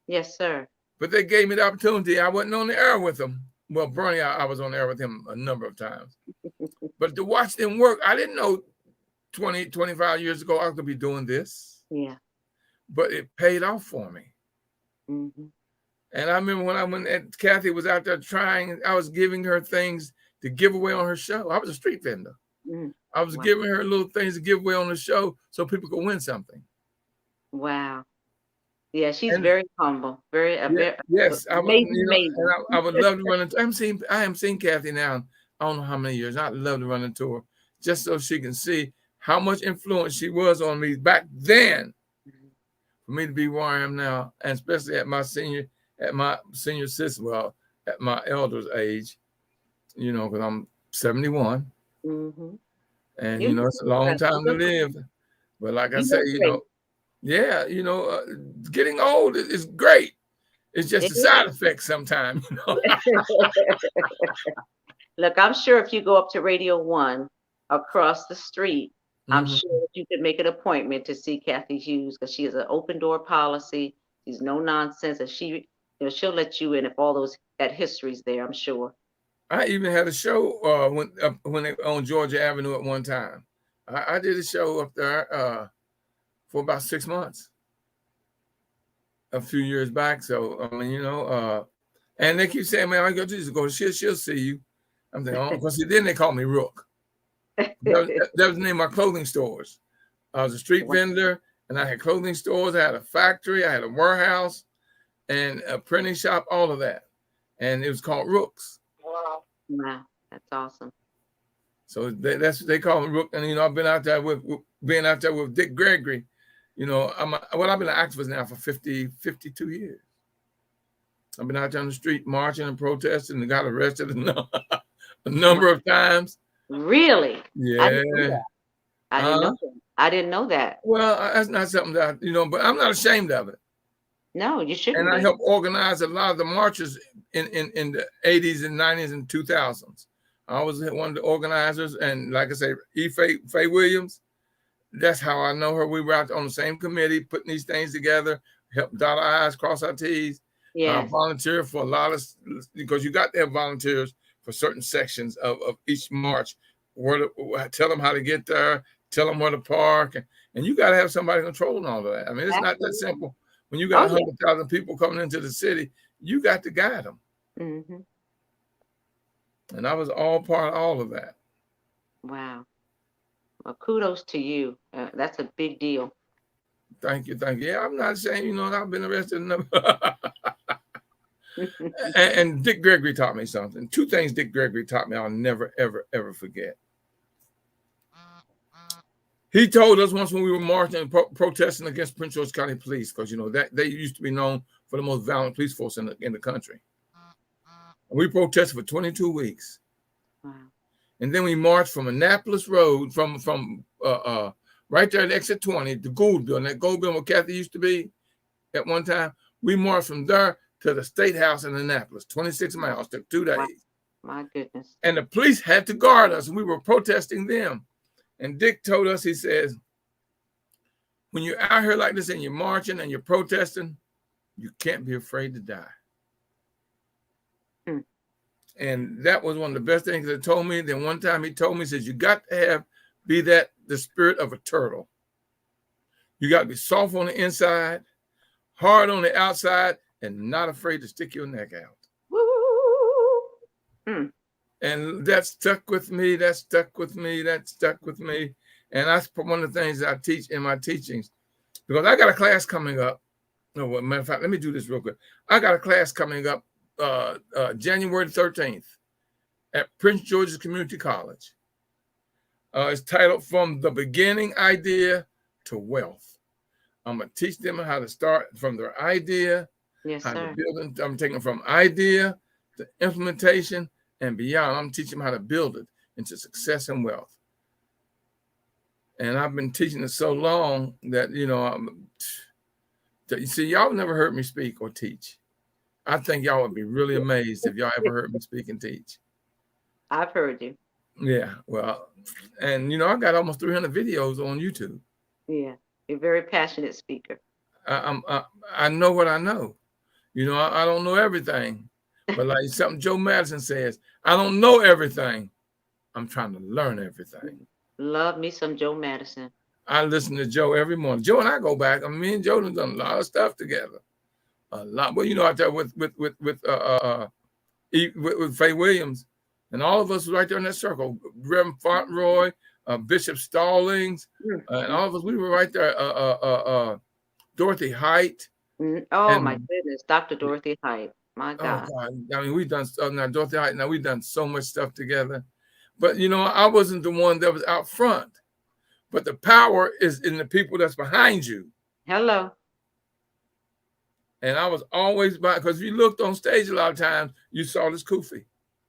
Yes, sir. But they gave me the opportunity. I wasn't on the air with them. Well, Bernie, I was on the air with him a number of times. But to watch them work, I didn't know 20, 25 years ago I was going to be doing this. Yeah. But it paid off for me. Mm-hmm. And I remember when Kathy was out there trying, I was giving her things to give away on her show. I was a street vendor. Mm. I was giving her little things to give away on the show so people could win something. Wow. Yeah, she's very humble. Very, yes. I would, amazing. And I would love to run into. I am seeing Kathy now. I don't know how many years. I'd love to run into her just so she can see how much influence she was on me back then for me to be where I am now, and especially at my senior citizen, well, at my elder's age, you know, because I'm 71. Mm-hmm. And, you know, it's a long time to live. But like I say, you know, yeah, you know, getting old is great. It's just a side effect sometimes, you know. Look, I'm sure if you go up to Radio 1 across the street, I'm sure you could make an appointment to see Kathy Hughes, because she has an open door policy. She's no nonsense, and she'll let you in if all that history's there, I'm sure. I even had a show when they on Georgia Avenue at one time. I did a show up there for about 6 months, a few years back. So I mean, you know, and they keep saying, "Man, I go to go. She'll see you." I'm thinking, oh, because then they call me Rook. That was the name of my clothing stores. I was a street vendor, and I had clothing stores. I had a factory. I had a warehouse, and a printing shop. All of that, and it was called Rooks. Wow, that's awesome. So that's what they call me Rook. And you know, I've been out there with Dick Gregory. You know, I've been an activist now for 52 years. I've been out there on the street marching and protesting and got arrested a number of times. Really? Yeah. I didn't know that. Well, that's not something that, you know, but I'm not ashamed of it. No, you shouldn't. And I helped organize a lot of the marches in the 80s and 90s and 2000s. I was one of the organizers, and like I say, Faye Williams, that's how I know her. We were out on the same committee, putting these things together, help dot our I's, cross our T's. Yeah. Volunteer for a lot of, because you got to have volunteers for certain sections of each march. Tell them how to get there, tell them where to park, and you got to have somebody controlling all of that. I mean, it's not that simple. When you got 100,000 people coming into the city, you got to guide them. Mm-hmm. And I was all part of all of that. Wow. Well, kudos to you. That's a big deal. Thank you. Yeah, I'm not saying, you know, I've been arrested. And Dick Gregory taught me something. Two things Dick Gregory taught me I'll never, ever, ever forget. He told us once when we were marching and protesting against Prince George County Police, because, you know, that they used to be known for the most violent police force in the country. And we protested for 22 weeks. Wow. And then we marched from Annapolis Road, from right there at exit 20, the Gould Building, that Gould Building where Kathy used to be at one time. We marched from there to the State House in Annapolis, 26 miles, took 2 days. Wow. My goodness. And the police had to guard us, and we were protesting them. And Dick told us, he says, when you're out here like this and you're marching and you're protesting, you can't be afraid to die. And that was one of the best things that told me. Then one time he told me, he says, you got to be the spirit of a turtle. You got to be soft on the inside, hard on the outside, and not afraid to stick your neck out. Woo! And that stuck with me. And that's one of the things that I teach in my teachings. Because I got a class coming up. No, well, matter of fact, let me do this real quick. I got a class coming up January 13th at Prince George's Community College. It's titled From the Beginning Idea to Wealth. I'm going to teach them how to start from their idea, how to build it. I'm taking them from idea to implementation and beyond. I'm teaching them how to build it into success and wealth. And I've been teaching it so long that, you know, you see, y'all never heard me speak or teach. I think y'all would be really amazed if y'all ever heard me speak and teach. I've heard you. Yeah, well, and I got almost 300 videos on YouTube. Yeah, you're a very passionate speaker. I know what I know. I don't know everything, but like something Joe Madison says, I don't know everything. I'm trying to learn everything. Love me some Joe Madison. I listen to Joe every morning. Joe and I go back. I mean, me and Joe have done a lot of stuff together. A lot. Well, out there with Faye Williams, and all of us was right there in that circle. Reverend Fauntleroy, Bishop Stallings, and all of us. We were right there. Dorothy Height. Oh my goodness, Dr. Dorothy Height. My God. Oh God. I mean, we've done stuff now. Dorothy Height. Now we've done so much stuff together. But I wasn't the one that was out front. But the power is in the people that's behind you. Hello. And I was always because if you looked on stage a lot of times, you saw this kufi.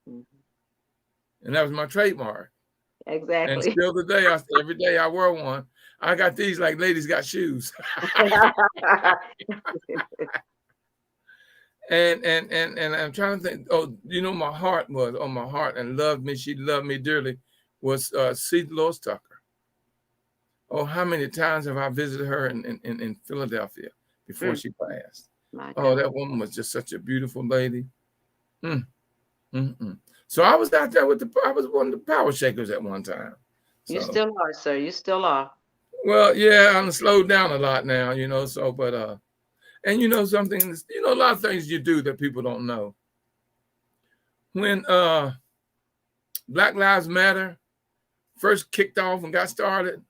And that was my trademark. Exactly. And still today, every day I wear one. I got these like ladies got shoes. and I'm trying to think. Oh, my heart was on my heart and loved me. She loved me dearly. Was C. Dolores Tucker. Oh, how many times have I visited her in Philadelphia before she passed? Oh, that woman was just such a beautiful lady. So I was out there I was one of the power shakers at one time. So, you still are, sir. You still are. Well, yeah, I'm slowed down a lot now, so, but, and something, a lot of things you do that people don't know. When Black Lives Matter first kicked off and got started,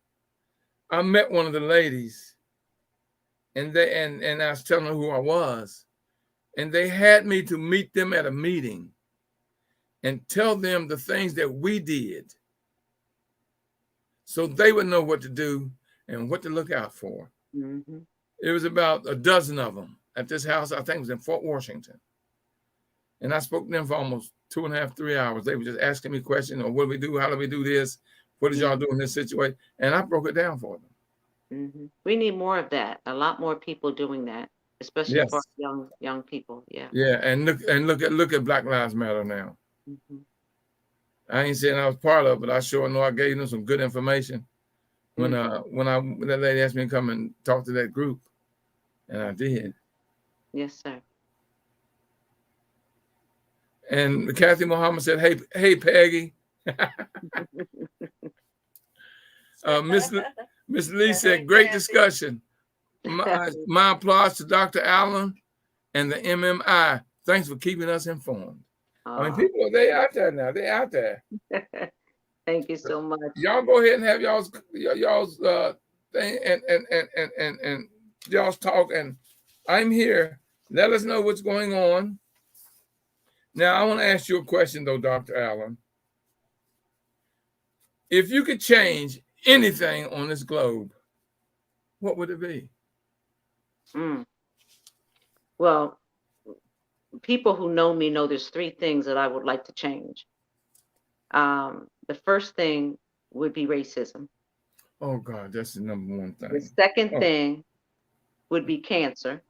I met one of the ladies, and I was telling her who I was, and they had me to meet them at a meeting and tell them the things that we did so they would know what to do and what to look out for. It was about a dozen of them at this house. I think it was in Fort Washington. And I spoke to them for almost 2.5, 3 hours. They were just asking me questions, what do we do? How do we do this? What did y'all do in this situation? And I broke it down for them. We need more of that. A lot more people doing that, especially for young people. Yeah. Yeah, and look at Black Lives Matter now. I ain't saying I was part of it, but I sure know I gave them some good information when that lady asked me to come and talk to that group, and I did. Yes, sir. And Kathy Muhammad said, "Hey, Peggy." Miss Lee said, "Great discussion. My applause to Dr. Allen and the MMI. Thanks for keeping us informed." I mean, people, they out there now. They out there. Thank you so much. Y'all go ahead and have y'all's thing and y'all's talk. And I'm here. Let us know what's going on. Now, I want to ask you a question, though, Dr. Allen. If you could change anything on this globe, what would it be? Well, people who know me know there's 3 things that I would like to change. The first thing would be racism. Oh, God, that's the number one thing. The second thing would be cancer.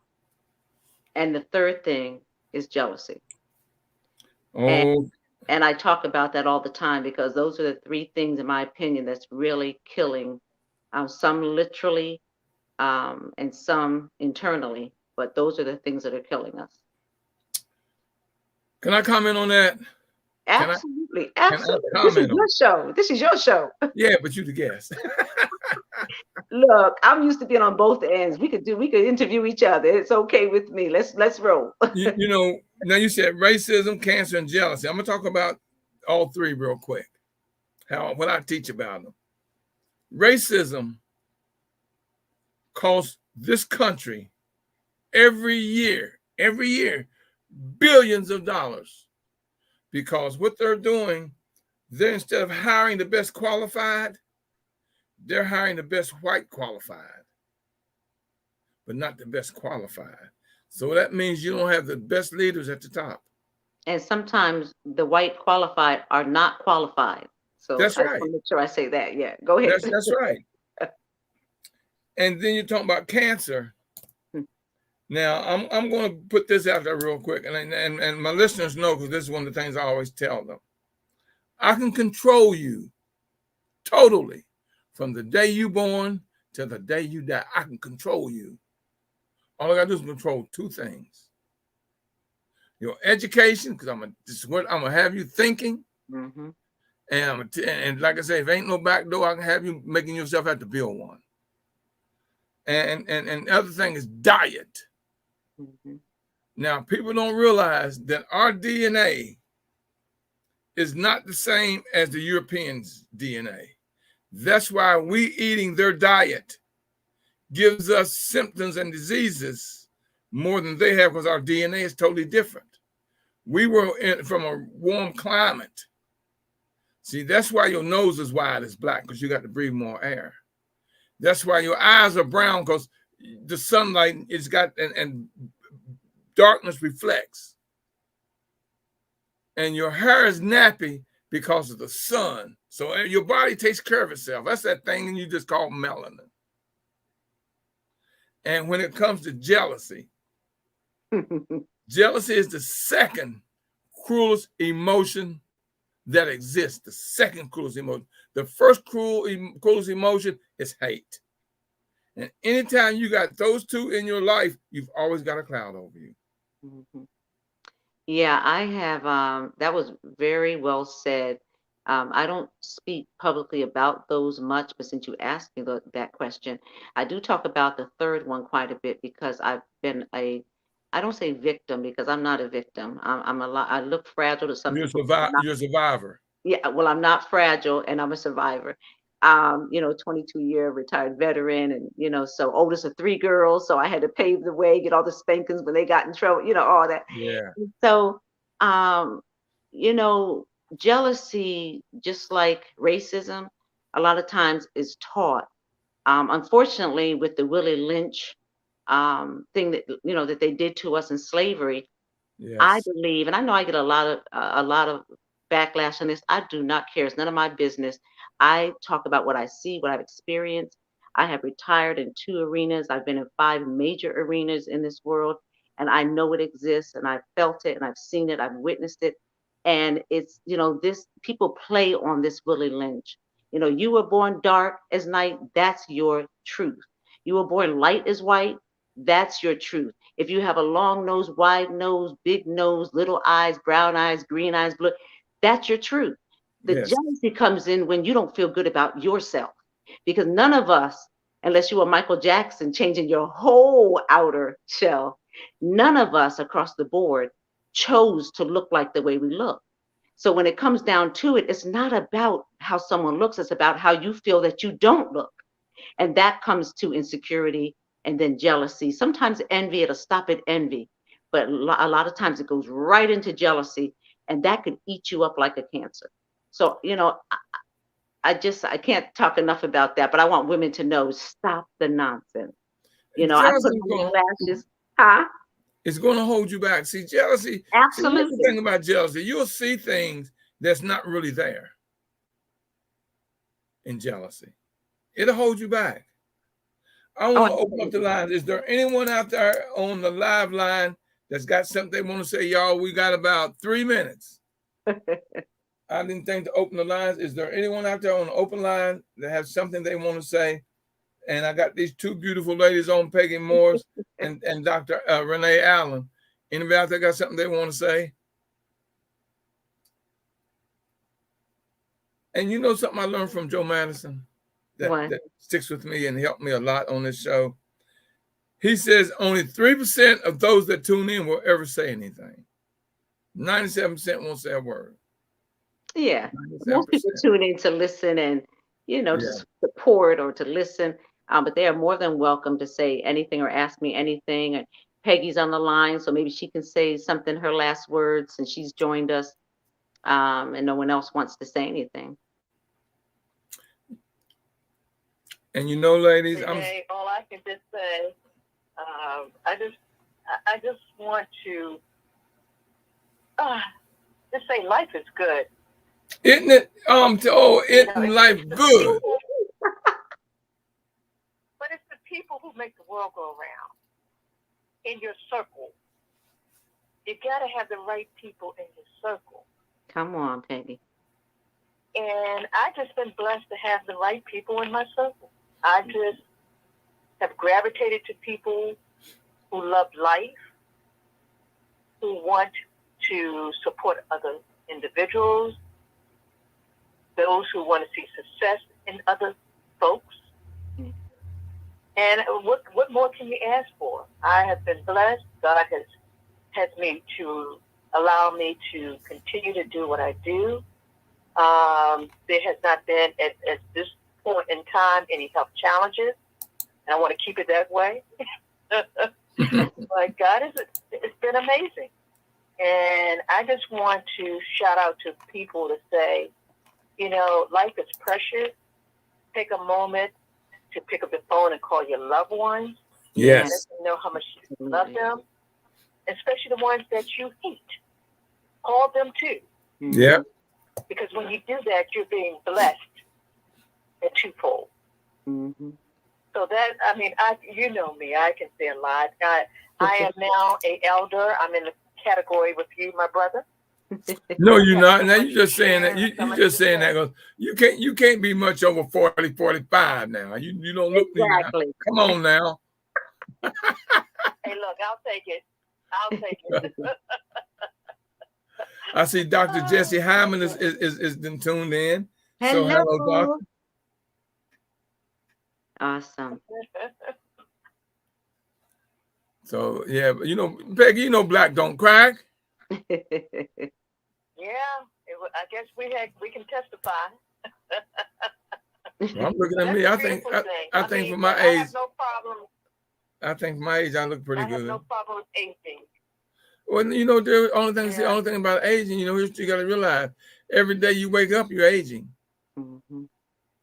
And the third thing is jealousy. Oh. And I talk about that all the time because those are the 3 things, in my opinion, that's really killing some literally and some internally. But those are the things that are killing us. Can I comment on that? Absolutely. This is your show. This is your show. Yeah, but you the guest. Look, I'm used to being on both ends. We could interview each other. It's okay with me. Let's roll. Now you said racism, cancer, and jealousy. I'm gonna talk about all 3 real quick. What I teach about them. Racism costs this country every year billions of dollars, because what they're doing, they're instead of hiring the best qualified, they're hiring the best white qualified, but not the best qualified. So that means you don't have the best leaders at the top. And sometimes the white qualified are not qualified. So that's right. I want to make sure I say that. Yeah, go ahead. That's right. And then you talk about cancer. Now, I'm going to put this out there real quick, and my listeners know, because this is one of the things I always tell them. I can control you totally from the day you born to the day you die. I can control you. All I gotta do is control two things: your education, because this is what I'm gonna have you thinking, Mm-hmm. and like I say, if ain't no back door, I can have you making yourself have to build one. And the other thing is diet. Mm-hmm. Now, people don't realize that our DNA is not the same as the Europeans' DNA. That's why we eating their diet gives us symptoms and diseases more than they have, because our DNA is totally different. We were from a warm climate. See, that's why your nose is wide as black, because you got to breathe more air. That's why your eyes are brown, because the sunlight is got and darkness reflects. And your hair is nappy because of the sun. So your body takes care of itself. That's that thing you just call melanin. And when it comes to jealousy, jealousy is the second cruelest emotion that exists. The second cruelest emotion. The first cruelest emotion is hate. And anytime you got those two in your life, you've always got a cloud over you. Mm-hmm. Yeah, I have. That was very well said. I don't speak publicly about those much, but since you asked me that question, I do talk about the third one quite a bit because I've been I don't say victim because I'm not a victim. I'm a lot. I look fragile to some people. You're a survivor. Yeah, well, I'm not fragile and I'm a survivor. 22-year retired veteran, and so oldest of three girls, so I had to pave the way, get all the spankings when they got in trouble, all that. Yeah. So, um, you know, jealousy, just like racism, a lot of times is taught. Unfortunately, with the Willie Lynch thing that they did to us in slavery, I Yes. believe, and I know I get a lot of backlash on this. I do not care. It's none of my business. I talk about what I see, what I've experienced. I have retired in 2 arenas. I've been in 5 major arenas in this world, and I know it exists, and I've felt it, and I've seen it, I've witnessed it. And it's, this people play on this Willie Lynch. You were born dark as night, that's your truth. You were born light as white, that's your truth. If you have a long nose, wide nose, big nose, little eyes, brown eyes, green eyes, blue, that's your truth. The Yes. jealousy comes in when you don't feel good about yourself. Because none of us, unless you are Michael Jackson changing your whole outer shell, none of us across the board chose to look like the way we look. So when it comes down to it, it's not about how someone looks, it's about how you feel that you don't look. And that comes to insecurity and then jealousy. Sometimes envy, it'll stop at envy. But a lot of times it goes right into jealousy, and that could eat you up like a cancer. So, I can't talk enough about that, but I want women to know, stop the nonsense. I put Jealousy on the lashes. Huh? It's going to hold you back. See, jealousy. See, here's the Absolutely. thing about jealousy. You'll see things that's not really there in jealousy. It'll hold you back. I Oh, want to open up the lines. Is there anyone out there on the live line that's got something they want to say? Y'all, we got about 3 minutes. I didn't think to open the lines. Is there anyone out there on the open line that has something they want to say? And I got these two beautiful ladies on, Peggy Morris and Dr. Renee Allen. Anybody out there got something they want to say? And you know something I learned from Joe Madison that sticks with me and helped me a lot on this show? He says only 3% of those that tune in will ever say anything. 97% won't say a word. Yeah. 97%. Most people tune in to listen and, to support or to listen. But they are more than welcome to say anything or ask me anything. And Peggy's on the line, so maybe she can say something, her last words, and she's joined us. And no one else wants to say anything. And ladies, Renee, all I can just say, I just want to just say life is good. Isn't it? Isn't life good? But it's the people who make the world go around. In your circle, you gotta have the right people in your circle. Come on, Peggy. And I just been blessed to have the right people in my circle. I just have gravitated to people who love life, who want to support other individuals, those who want to see success in other folks. And what more can you ask for? I have been blessed. God has me to allow me to continue to do what I do. There has not been at this point in time any health challenges, and I want to keep it that way. But God it's been amazing. And I just want to shout out to people to say, you know, life is precious. Take a moment to pick up the phone and call your loved ones. Yes. And let them know how much you love them, especially the ones that you hate. Call them too. Yeah. Because when you do that, you're being blessed at twofold. Mm-hmm. So that, I mean, you know me, I can say a lot. I am now an elder. I'm in the category with you, my brother. No, you're not. Now you're just saying that. You just saying that because you can't be much over 40, 45 now. You don't look exactly. Come on now. Hey, look, I'll take it. I'll take it. I see Dr. Jesse Hyman is been tuned in. Hello. So hello, Doctor. Awesome. So yeah, you know, Peggy, you know, black don't crack. Yeah, I guess we can testify. Well, I'm looking at me. I think for my age, I have no problem. I think for my age, I look pretty good. I have no problem with aging. Well, you know, the only thing about aging, you know, you got to realize every day you wake up, you're aging. Mm-hmm.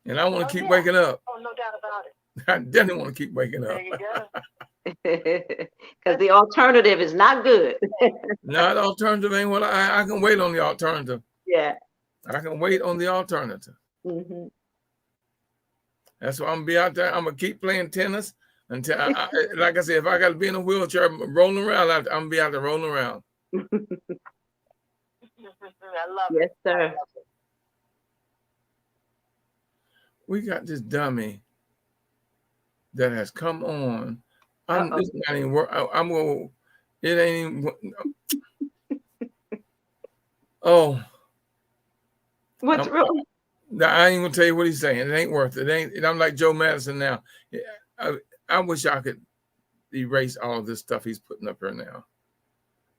And I want to keep waking up. Oh, no doubt about it. I definitely want to keep waking up. There you go. Because the alternative is not good. No, the alternative ain't what I can wait on the alternative. Yeah. I can wait on the alternative. Mm-hmm. That's why I'm gonna be out there. I'm gonna keep playing tennis until, like I said, if I got to be in a wheelchair rolling around, I'm gonna be out there rolling around. I love it. Yes, sir. We got this dummy that has come on. This not even work. I'm going. It ain't even. Oh. What's wrong? I ain't gonna tell you what he's saying. It ain't worth it. I'm like Joe Madison now. I wish I could erase all of this stuff he's putting up here now.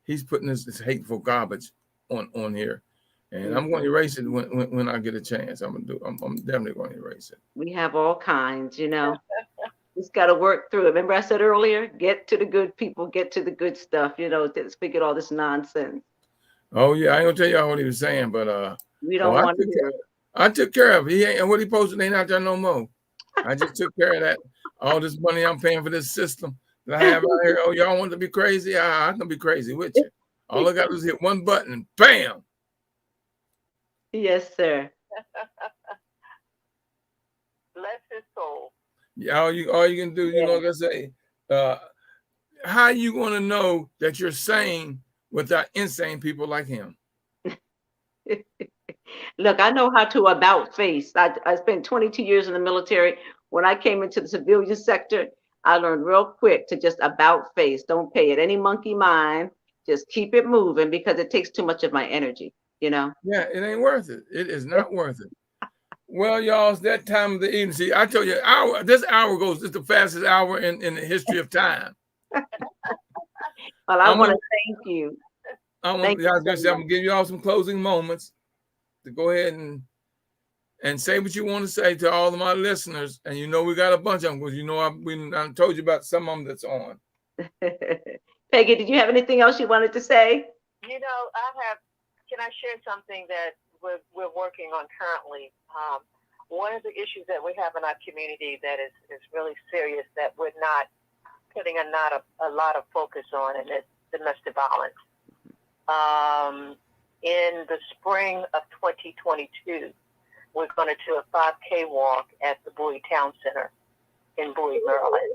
He's putting this hateful garbage on here, and I'm going to erase it when I get a chance. I'm definitely going to erase it. We have all kinds, you know. Just got to work through it. Remember I said earlier, get to the good people, get to the good stuff, you know, to forget all this nonsense. Oh yeah, I ain't gonna tell you all what he was saying, but we don't want to hear it. I took care of it. He ain't, and what he posted ain't out there no more. I just took care of that. All this money I'm paying for this system that I have out here. Oh, y'all want to be crazy? I can be crazy with you. All I got to do is hit one button and bam. Yes, sir. Bless his soul. Yeah, all you can do, you know what I say? How you going to know that you're sane without insane people like him? Look, I know how to about face. I spent 22 years in the military. When I came into the civilian sector, I learned real quick to just about face. Don't pay it any monkey mind. Just keep it moving because it takes too much of my energy, you know? Yeah, it ain't worth it. It is not worth it. Well, y'all, it's that time of the evening. See, I told you, this hour goes, it's the fastest hour in the history of time. Well, I want to thank you. I'm going to give you all some closing moments to go ahead and say what you want to say to all of my listeners. And you know we got a bunch of them because you know I told you about some of them that's on. Peggy, did you have anything else you wanted to say? You know, can I share something that we're working on currently? One of the issues that we have in our community that is really serious that we're not putting a lot of focus on, and it's domestic violence. In the spring of 2022, we're going to do a 5K walk at the Bowie Town Center in Bowie, Maryland.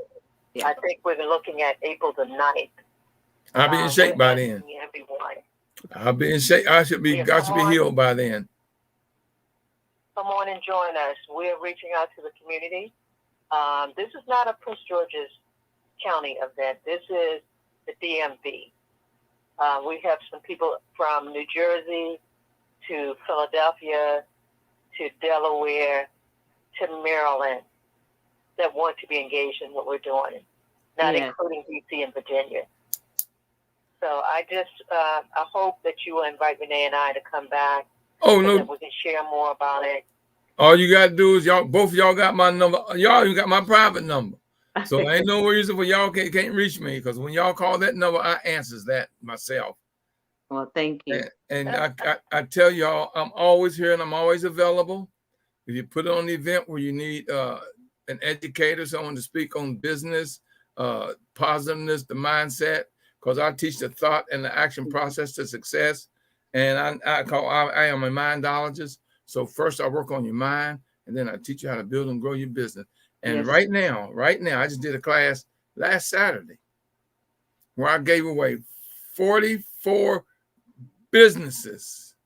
Yeah. I think we're looking at April the 9th. I'll be in shape by then. Everyone. I'll be in shape. I should be healed by then. come on and join us. We're reaching out to the community. This is not a Prince George's County event. This is the DMV. We have some people from New Jersey to Philadelphia to Delaware to Maryland that want to be engaged in what we're doing, not including DC and Virginia. So I hope that you will invite Renee and I to come back. Oh, so no. that we can share more about it. All you got to do is both of y'all got my number. Y'all even got my private number. So there ain't no reason for y'all can't reach me, because when y'all call that number, I answers that myself. Well, thank you. And I tell y'all, I'm always here and I'm always available. If you put on the event where you need an educator, someone to speak on business, positiveness, the mindset, because I teach the thought and the action process to success. And I am a mindologist. So first I work on your mind, and then I teach you how to build and grow your business. And right now, I just did a class last Saturday where I gave away 44 businesses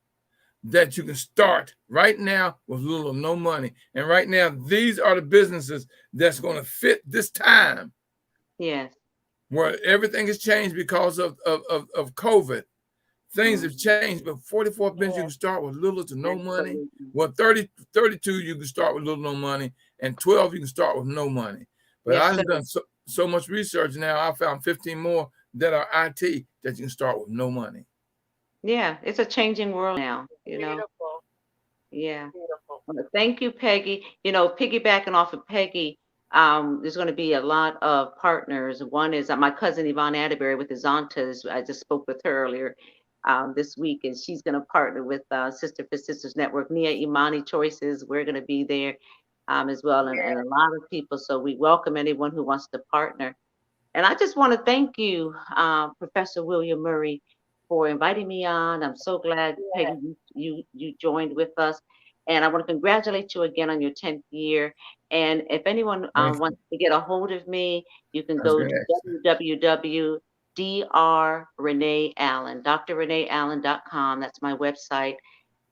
that you can start right now with little or no money. And right now, these are the businesses that's going to fit this time. Yes. Where everything has changed because of COVID. Things have changed, but 44 businesses you can start with little to no money. Well, 32 you can start with little no money, and 12 you can start with no money. But I've done so much research now, I found 15 more that are IT that you can start with no money. Yeah, it's a changing world now, you know. Beautiful. Yeah. Beautiful. Well, thank you, Peggy. You know, piggybacking off of Peggy, there's going to be a lot of partners. One is my cousin Yvonne Atterbury with the Zontas. I just spoke with her earlier this week, and she's going to partner with Sister for Sisters Network. Nia Imani Choices, we're going to be there as well, and a lot of people. So we welcome anyone who wants to partner. And I just want to thank you, Professor William Murray, for inviting me on. I'm so glad, Peggy, you joined with us. And I want to congratulate you again on your 10th year. And if anyone wants to get a hold of me, you can go to www.drreneeallen, drreneeallen.com. That's my website.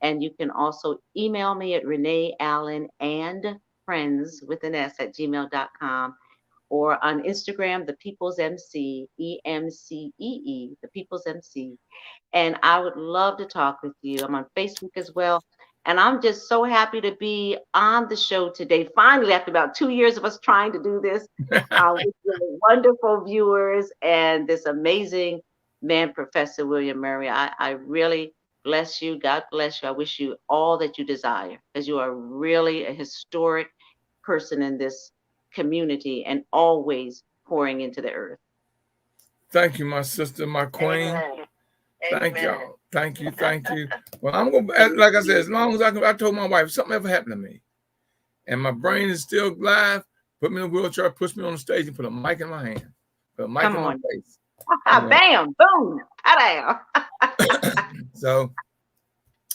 And you can also email me at reneeallenandfriends@gmail.com. Or on Instagram, The People's MC, EMCEE, The People's MC. And I would love to talk with you. I'm on Facebook as well. And I'm just so happy to be on the show today. Finally, after about 2 years of us trying to do this, with your wonderful viewers and this amazing man, Professor William Murray. I really bless you. God bless you. I wish you all that you desire, because you are really a historic person in this community and always pouring into the earth. Thank you, my sister, my queen. Amen. Thank y'all. Thank you. Well, I'm going to, like I said, as long as I told my wife, if something ever happened to me and my brain is still live, put me in a wheelchair, push me on the stage and put a mic in my hand. Put a mic in my face. Bam, boom, ta-da. So,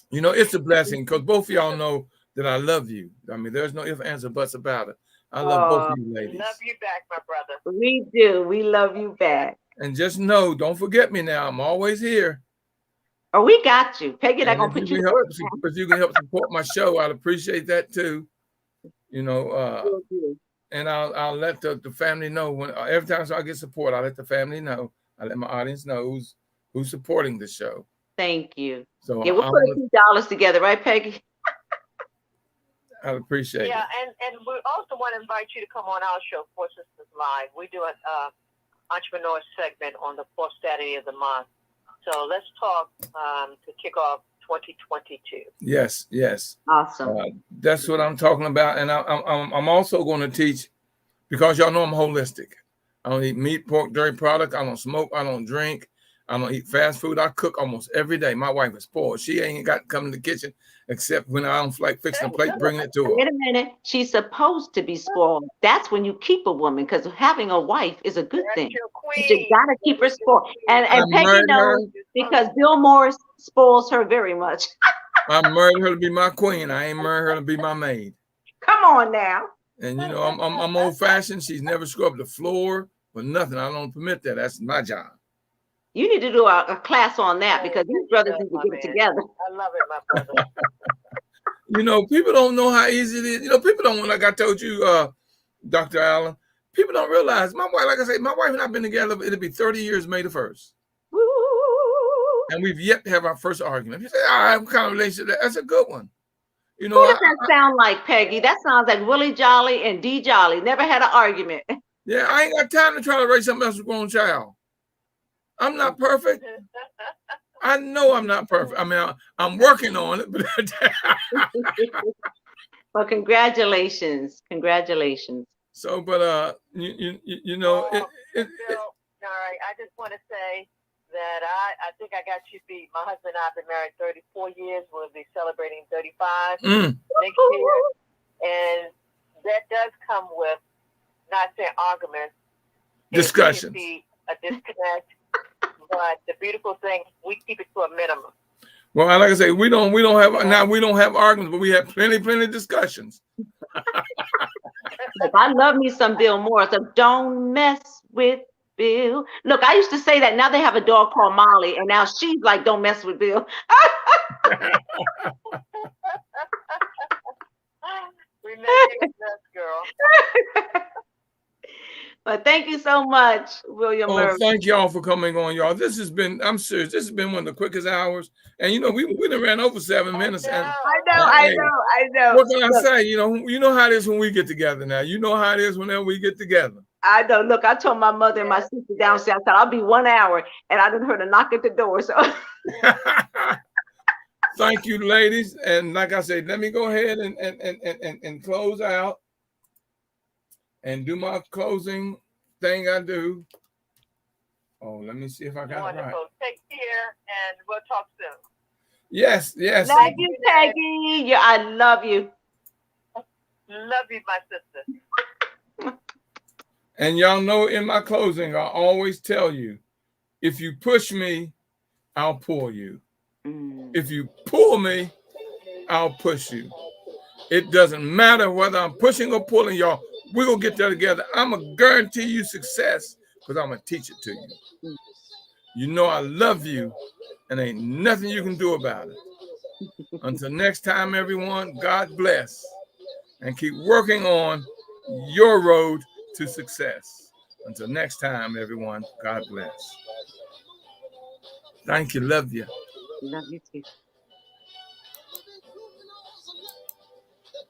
you know, it's a blessing, because both of y'all know that I love you. I mean, there's no ifs, ands, or buts about it. I love both of you ladies. Love you back, my brother. We do. We love you back. And just know, don't forget me now. I'm always here. Oh, we got you. Peggy, not gonna put you to work. If you can help support my show, I'd appreciate that too. You know, and I'll let the family know when every time I get support, I'll let the family know. I let my audience know who's supporting the show. Thank you. So yeah, we'll put a few dollars together, right, Peggy? I'd appreciate it. Yeah, and we also want to invite you to come on our show, Four Sisters Live. We do an entrepreneur segment on the fourth Saturday of the month. So let's talk to kick off 2022. Yes. Awesome. That's what I'm talking about, and I'm also going to teach, because y'all know I'm holistic. I don't eat meat, pork, dairy product. I don't smoke. I don't drink. I don't eat fast food. I cook almost every day. My wife is spoiled. She ain't got to come in the kitchen except when I don't feel like fixing a plate, bringing it to her. Wait a minute. She's supposed to be spoiled. That's when you keep a woman, because having a wife is a good thing. You got to keep her spoiled. And Peggy knows, because Bill Morris spoils her very much. I married her to be my queen. I ain't married her to be my maid. Come on now. And you know, I'm old fashioned. She's never scrubbed the floor or nothing. I don't permit that. That's my job. You need to do a class on that, because these brothers need to get it together. I love it, my brother. You know, people don't know how easy it is. You know, people don't, like I told you, Dr. Allen, people don't realize my wife, like I say, my wife and I have been together, it'll be 30 years May the 1st. Woo. And we've yet to have our first argument. You say, all right, what kind of relationship? That's a good one. You know, Who does that sound like, Peggy? That sounds like Willie Jolly and D Jolly. Never had an argument. yeah, I ain't got time to try to raise somebody else's grown child. I'm not perfect. I know I'm not perfect. I mean, I'm working on it. But Well, congratulations. Congratulations. so, but you know, Bill, all right, I just want to say that I think I got you beat. My husband and I have been married 34 years. We'll be celebrating 35 next year. And that does come with, not saying arguments, discussions. a disconnect. But the beautiful thing, we keep it to a minimum. Well, like I say, we don't have arguments, but we have plenty of discussions. Look, I love me some Bill Moore. So don't mess with Bill. Look, I used to say that. Now they have a dog called Molly, and now she's like, don't mess with Bill. Remember your best, girl. But thank you so much, William Murphy. Thank y'all for coming on, y'all. This has been, I'm serious, this has been one of the quickest hours. And you know, we done ran over 7 minutes. I know. What can I say? You know how it is when we get together now. You know how it is whenever we get together. I know. Look, I told my mother and my sister downstairs, I said, I'll be 1 hour, and I didn't heard a knock at the door. So thank you, ladies. And like I said, let me go ahead and close out and do my closing thing I do. Oh, let me see if I got it right. Take care, and we'll talk soon. Yes. Love you, Peggy. Yeah, I love you. Love you, my sister. And y'all know in my closing, I always tell you, if you push me, I'll pull you. If you pull me, I'll push you. It doesn't matter whether I'm pushing or pulling y'all. We're going to get there together. I'm going to guarantee you success because I'm going to teach it to you. You know I love you, and ain't nothing you can do about it. Until next time, everyone, God bless. And keep working on your road to success. Until next time, everyone, God bless. Thank you. Love you. Love you too.